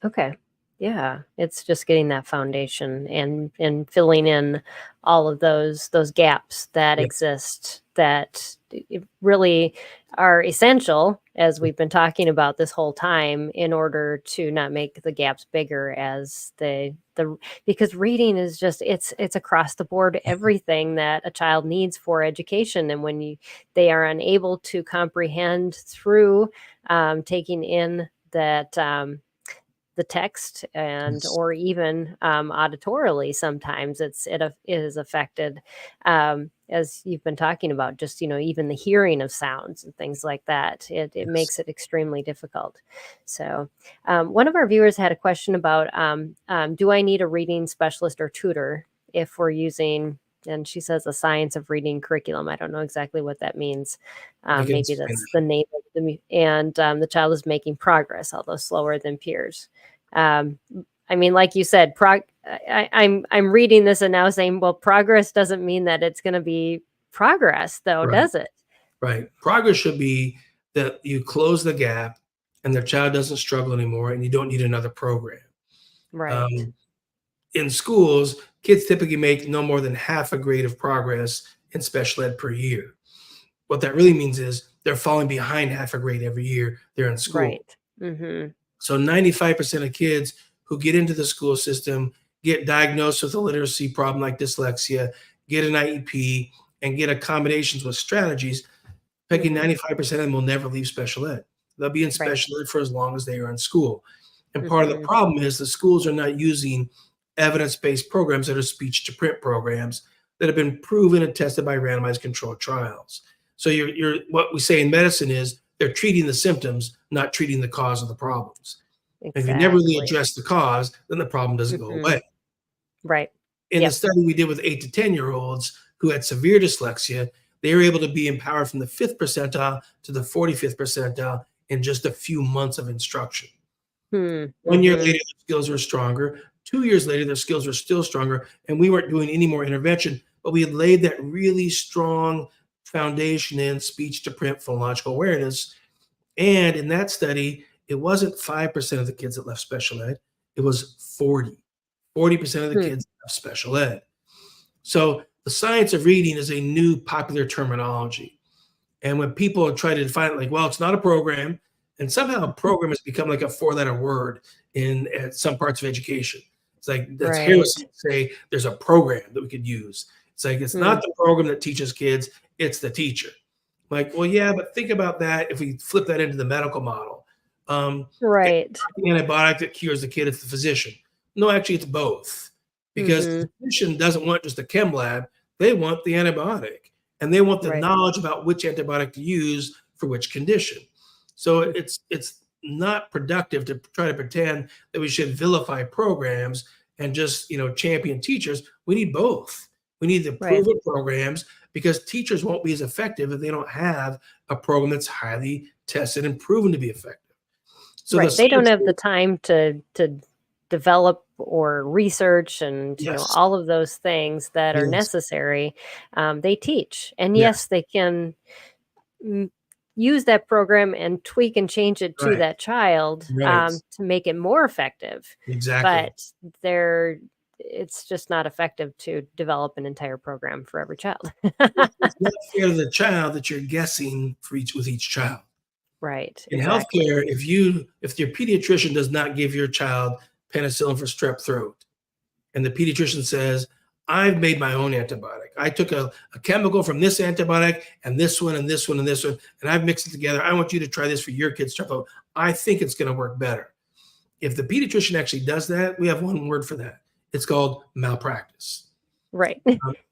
Okay. Yeah, it's just getting that foundation and filling in all of those gaps that Yeah. exist that really are essential, as we've been talking about this whole time, in order to not make the gaps bigger as the because reading is just it's across the board everything that a child needs for education, and when they are unable to comprehend through taking in that the text and Yes. or even auditorily sometimes it is affected, as you've been talking about, just even the hearing of sounds and things like that, it Yes. makes it extremely difficult. So one of our viewers had a question about do I need a reading specialist or tutor if we're using, and she says, a science of reading curriculum. I don't know exactly what that means. I can Maybe explain that's that. the name of and the child is making progress, although slower than peers. um, I mean, like you said, I'm reading this and now saying, well, progress doesn't mean that it's going to be progress, though, Right. does it? Right. Progress should be that you close the gap and their child doesn't struggle anymore and you don't need another program. Right. Um, in schools, kids typically make no more than half a grade of progress in special ed per year. What that really means is they're falling behind half a grade every year they're in school. Right. Mm-hmm. So 95% of kids who get into the school system get diagnosed with a literacy problem like dyslexia, get an IEP, and get accommodations with strategies. Picking Mm-hmm. 95% of them will never leave special ed. They'll be in Right. special ed for as long as they are in school. And part of the Mm-hmm. problem is the schools are not using evidence-based programs that are speech to print programs that have been proven and tested by randomized controlled trials. So you're what we say in medicine is they're treating the symptoms, not treating the cause of the problems. If you never really Exactly. address the cause, then the problem doesn't go Mm-hmm. away. Right. In the Yep. study we did with 8 to 10-year-olds who had severe dyslexia, they were able to be empowered from the 5th percentile to the 45th percentile in just a few months of instruction. 1 year Mm-hmm. later, their skills were stronger. 2 years later, their skills were still stronger, and we weren't doing any more intervention, but we had laid that really strong foundation in speech to print phonological awareness. And in that study, it wasn't 5% of the kids that left special ed, it was 40% of the Hmm. kids left special ed. So the science of reading is a new popular terminology. And when people try to define it, like, well, it's not a program, and somehow program has become like a four-letter word in some parts of education. It's like that's Right. heresy to say there's a program that we could use. It's like it's Hmm. not the program that teaches kids, it's the teacher. Like, well, yeah, but think about that if we flip that into the medical model. It's Right. not the antibiotic that cures the kid, it's the physician. No, actually, it's both. Because Mm-hmm. the physician doesn't want just a chem lab, they want the antibiotic and they want the Right. knowledge about which antibiotic to use for which condition. So it's not productive to try to pretend that we should vilify programs and just champion teachers. We need both. We need the Right. proven programs because teachers won't be as effective if they don't have a program that's highly tested and proven to be effective. So the Right. They don't science, have the time to develop or research and yes, all of those things that are yes, necessary. They teach, and yes, yes, they can mm, use that program and tweak and change it to right, that child right, to make it more effective. exactly. But they're it's just not effective to develop an entire program for every child. It's not fair to the child that you're guessing for each child. Right. In Exactly. healthcare, if your pediatrician does not give your child penicillin for strep throat, and the pediatrician says, I've made my own antibiotic. I took a chemical from this antibiotic and this one and this one and this one, and I've mixed it together. I want you to try this for your kids. I think it's going to work better. If the pediatrician actually does that, we have one word for that. It's called malpractice. Right.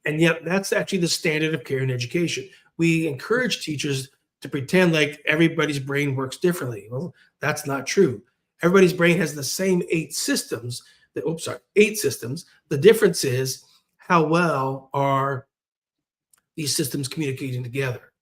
And yet that's actually the standard of care in education. We encourage teachers to pretend like everybody's brain works differently. Well, that's not true. Everybody's brain has the same 8 systems. 8 systems. The difference is how well are these systems communicating together.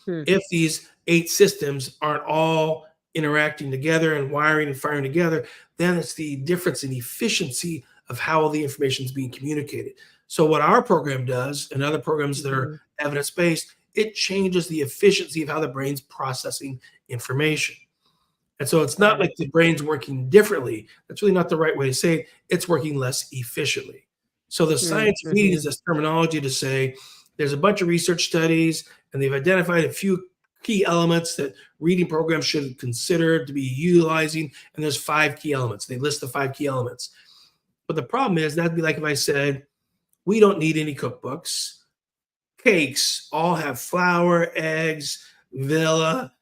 If these 8 systems aren't all interacting together and wiring and firing together, then it's the difference in efficiency of how all the information is being communicated. So what our program does, and other programs that are evidence-based, it changes the efficiency of how the brain's processing information. And so it's not like the brain's working differently. That's really not the right way to say it. It's working less efficiently. So the science of reading is this terminology to say there's a bunch of research studies, and they've identified a few key elements that reading programs should consider to be utilizing. And there's 5 key elements. They list the 5 key elements. But the problem is that'd be like if I said, we don't need any cookbooks. Cakes all have flour, eggs, vanilla,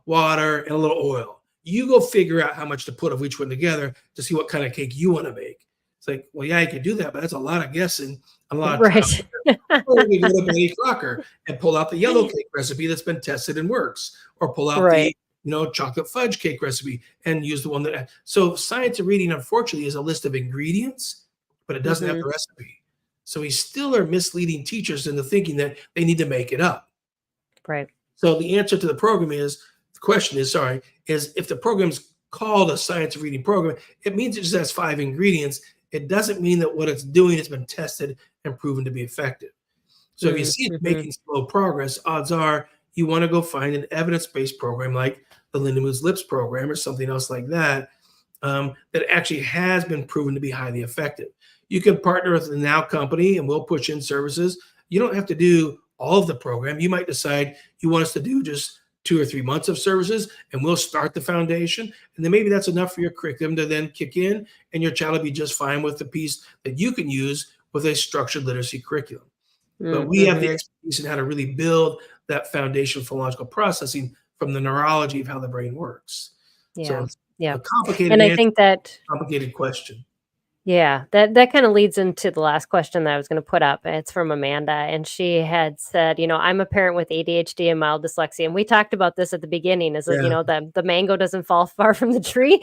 water, and a little oil. You go figure out how much to put of each one together to see what kind of cake you want to make. It's like, well, yeah, you can do that, but that's a lot of guessing, a lot of time. Or you go to Betty Crocker and pull out the yellow cake recipe that's been tested and works, or pull out the chocolate fudge cake recipe and use the one that. So science of reading, unfortunately, is a list of ingredients, but it doesn't have the recipe. So we still are misleading teachers into thinking that they need to make it up. Right. So the answer to the question is if the program's called a science of reading program, it means it just has 5 ingredients. It doesn't mean that what it's doing has been tested and proven to be effective. So if you see it making slow progress, odds are you want to go find an evidence-based program like the Linda Mood's Lips program or something else like that, that actually has been proven to be highly effective. You can partner with the Now company and we'll push in services. You don't have to do all of the program. You might decide you want us to do just 2 or 3 months of services, and we'll start the foundation. And then maybe that's enough for your curriculum to then kick in, and your child will be just fine with the piece that you can use with a structured literacy curriculum. But we have the expertise in how to really build that foundation for logical processing from the neurology of how the brain works. So it's a complicated and I answer, think that complicated question. Yeah, that kind of leads into the last question that I was going to put up. It's from Amanda, and she had said, I'm a parent with ADHD and mild dyslexia, and we talked about this at the beginning. Is that the mango doesn't fall far from the tree?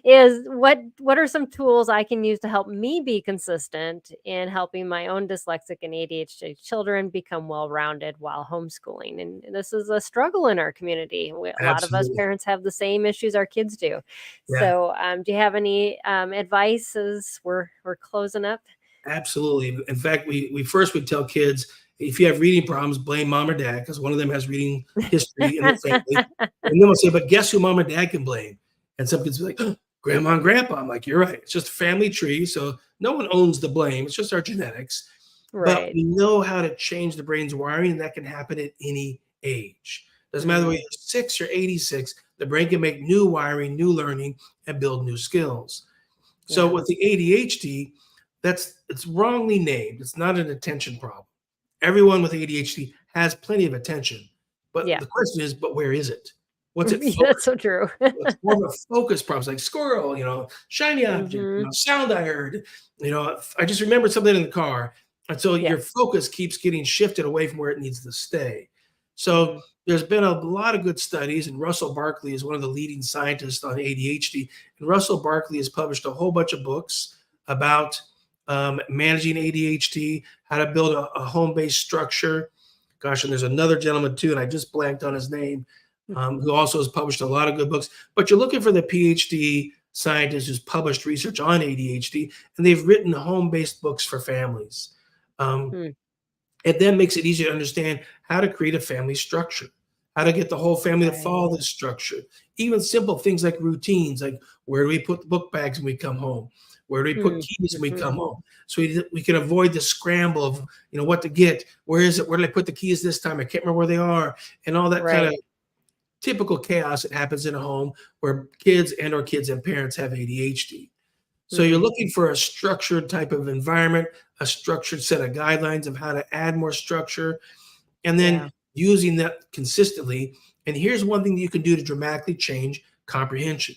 Is what are some tools I can use to help me be consistent in helping my own dyslexic and ADHD children become well-rounded while homeschooling? And this is a struggle in our community. A lot of us parents have the same issues our kids do. Yeah. So, do you have any advice as we're closing up? Absolutely. In fact, we first would tell kids, if you have reading problems, blame mom or dad, because one of them has reading history in the family. And then we'll say, but guess who mom and dad can blame? And some kids will be like, oh, grandma and grandpa. I'm like, you're right. It's just a family tree. So no one owns the blame. It's just our genetics. Right. But we know how to change the brain's wiring, and that can happen at any age. Doesn't matter whether you're 6 or 86, the brain can make new wiring, new learning, and build new skills. So with the ADHD, it's wrongly named. It's not an attention problem. Everyone with ADHD has plenty of attention, but the question is, but where is it? What's it? That's so true. It's more of a focus problem, like squirrel, shiny object, sound I heard. I just remembered something in the car, and so your focus keeps getting shifted away from where it needs to stay. So there's been a lot of good studies, and Russell Barkley is one of the leading scientists on ADHD. And Russell Barkley has published a whole bunch of books about managing ADHD, how to build a home-based structure. Gosh, and there's another gentleman too, and I just blanked on his name, who also has published a lot of good books. But you're looking for the Ph.D. scientist who's published research on ADHD, and they've written home-based books for families. It then makes it easier to understand how to create a family structure, how to get the whole family to follow this structure. Even simple things like routines, like where do we put the book bags when we come home? Where do we put keys when we come home? So we can avoid the scramble of, what to get. Where is it? Where did I put the keys this time? I can't remember where they are. And all that kind of typical chaos that happens in a home where kids and parents have ADHD. So you're looking for a structured type of environment a structured set of guidelines of how to add more structure, and then Yeah. using that consistently. And here's one thing that you can do to dramatically change comprehension.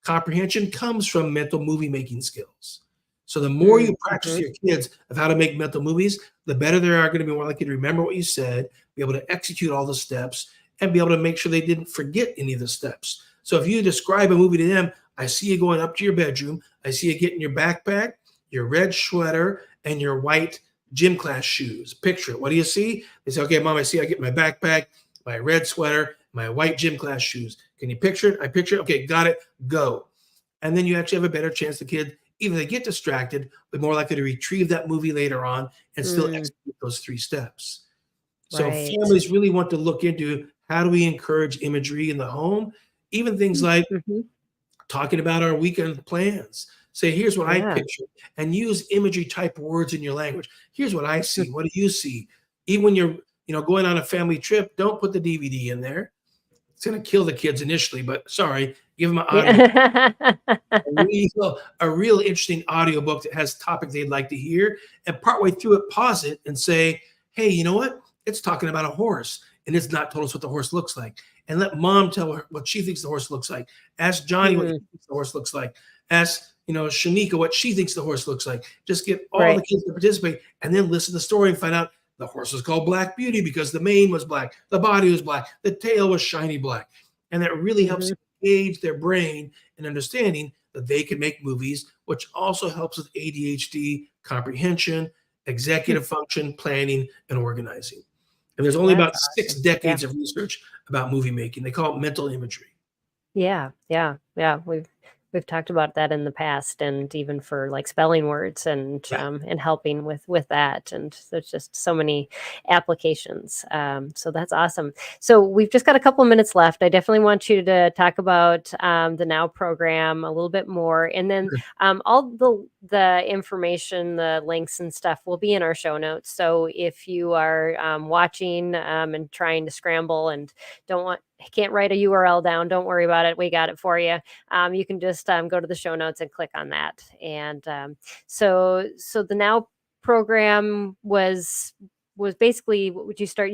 Comprehension comes from mental movie making skills. So the more you practice Mhm. your kids of how to make mental movies, the better they are going to be more likely to remember what you said, be able to execute all the steps, and be able to make sure they didn't forget any of the steps. So if you describe a movie to them, I see you going up to your bedroom, I see you getting your backpack, your red sweater, and your white gym class shoes. Picture it. What do you see? They say, okay, mom, I see I get my backpack, my red sweater, my white gym class shoes. Can you picture it? I picture it. Okay, got it. Go. And then you actually have a better chance the kid, even if they get distracted, but more likely to retrieve that movie later on and still Mm, execute those 3 steps. So right. families really want to look into how do we encourage imagery in the home, even things like Mhm. talking about our weekend plans. Say, here's what I Yeah. picture, and use imagery type words in your language. Here's what I see. What do you see? Even when you're, going on a family trip, don't put the DVD in there. It's going to kill the kids initially, but sorry, give them an audio, Yeah. a real interesting audiobook that has topics they'd like to hear. And partway through it, pause it and say, hey, you know what? It's talking about a horse, and it's not told us what the horse looks like. And let mom tell her what she thinks the horse looks like. Ask Johnny what he Mm, thinks the horse looks like. Ask, Shanika what she thinks the horse looks like. Just get all the right. kids to participate and then listen to the story and find out the horse was called Black Beauty because the mane was black, the body was black, the tail was shiny black. And that really helps Mhm. engage their brain in understanding that they can make movies, which also helps with ADHD, comprehension, Hmm. executive function, planning, and organizing. And there's only That's about six awesome. Yeah. decades of research about movie making. They call it mental imagery. Yeah, yeah, yeah. We've talked about that in the past, and even for like spelling words Yeah. and helping with that. And there's just so many applications. So that's awesome. So we've just got a couple minutes left. I definitely want you to talk about the Now program a little bit more, and then all the information, the links and stuff will be in our show notes. So if you are watching and trying to scramble and don't want can't write a URL down, don't worry about it. We got it for you. You can just go to the show notes and click on that. And so the Now program was basically what would you start?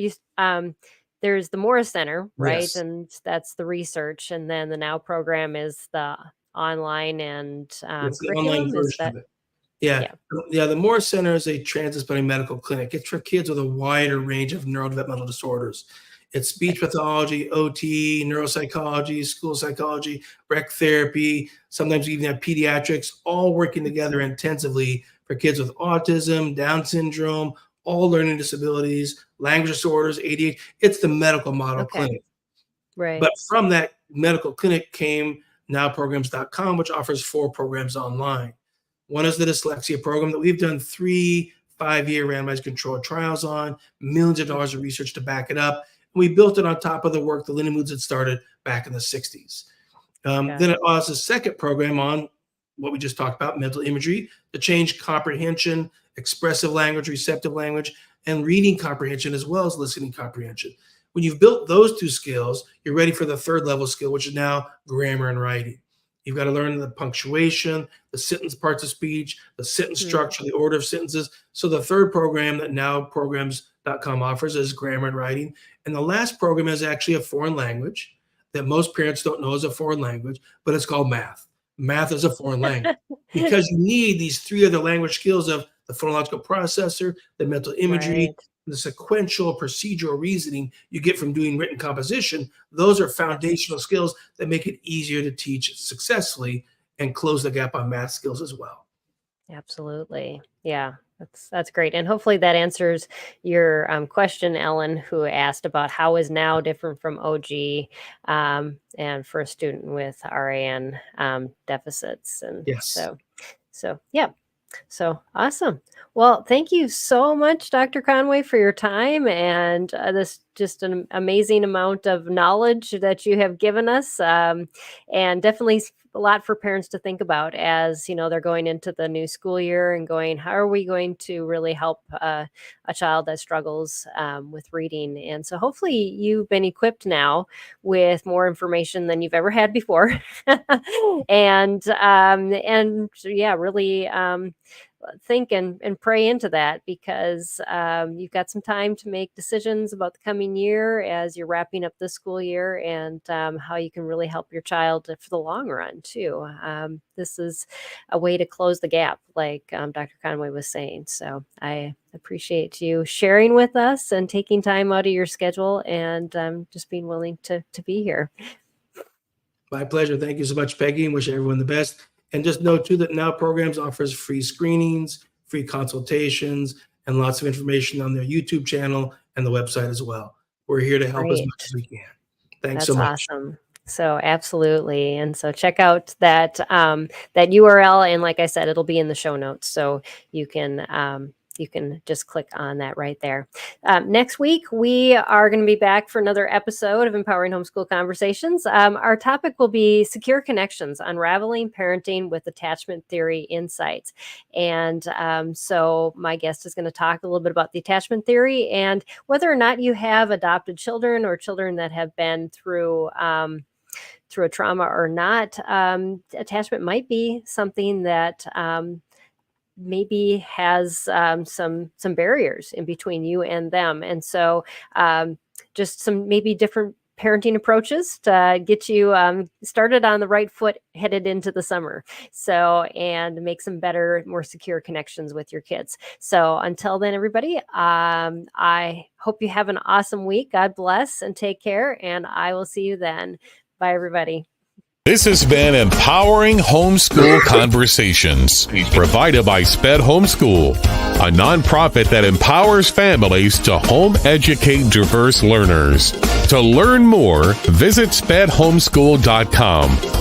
There's the Morris Center, right? Yes. And that's the research, and then the Now program is the online and It's the online curriculum. Is version that of it. Yeah. yeah? Yeah. The Moore Center is a transdisciplinary medical clinic. It's for kids with a wider range of neurodevelopmental disorders. It's speech Okay. pathology, OT, neuropsychology, school psychology, rec therapy, sometimes we even have pediatrics, all working together intensively for kids with autism, Down syndrome, all learning disabilities, language disorders, ADHD. It's the medical model Okay. clinic. Right. But from that medical clinic came nowprograms.com, which offers 4 programs online. One is the dyslexia program that we've done 3 5-year randomized controlled trials on, millions of dollars of research to back it up. And we built it on top of the work the Lindenwoods had started back in the 60s. Got Then it it. offers a second program on what we just talked about, mental imagery, to change comprehension, expressive language, receptive language, and reading comprehension, as well as listening comprehension. When you've built those 2 skills, you're ready for the third level skill, which is now grammar and writing. You've got to learn the punctuation, the sentence parts of speech, the sentence Mm, structure, the order of sentences. So the third program that nowprograms.com offers is grammar and writing. And the last program is actually a foreign language that most parents don't know is a foreign language, but it's called math. Math is a foreign language because you need these 3 other language skills of the phonological processor, the mental imagery, right. the sequential procedural reasoning you get from doing written composition. Those are Yes. foundational skills that make it easier to teach successfully and close the gap on math skills as well. Absolutely. Yeah, that's great. And hopefully that answers your question, Ellen, who asked about how is Now different from OG and for a student with RAN deficits. And Yes. so yeah. So awesome. Well, thank you so much, Dr. Conway, for your time and this just an amazing amount of knowledge that you have given us, and definitely a lot for parents to think about as they're going into the new school year and going, how are we going to really help a child that struggles with reading? And so, hopefully, you've been equipped now with more information than you've ever had before, and yeah, really. think and pray into that, because you've got some time to make decisions about the coming year as you're wrapping up this school year, and how you can really help your child for the long run too. This is a way to close the gap, like Dr. Conway was saying. So I appreciate you sharing with us and taking time out of your schedule, and just being willing to be here. My pleasure. Thank you so much, Peggy, and wish everyone the best. And just note too that Now Programs offers free screenings, free consultations, and lots of information on their YouTube channel and the website as well. We're here to help as much as we can. Thanks so much. That's awesome. So absolutely. And so check out that that URL. And like I said, it'll be in the show notes. So you can just click on that right there. Next week, we are going to be back for another episode of Empowering Homeschool Conversations. Our topic will be secure connections, unraveling parenting with attachment theory insights. And so my guest is going to talk a little bit about the attachment theory and whether or not you have adopted children or children that have been through a trauma or not. Attachment might be something that maybe has some barriers in between you and them. And so just some maybe different parenting approaches to get you started on the right foot headed into the summer. So, and make some better, more secure connections with your kids. So until then, everybody, I hope you have an awesome week. God bless and take care. And I will see you then. Bye, everybody. This has been Empowering Homeschool Conversations, provided by SPED Homeschool, a nonprofit that empowers families to home educate diverse learners. To learn more, visit spedhomeschool.com.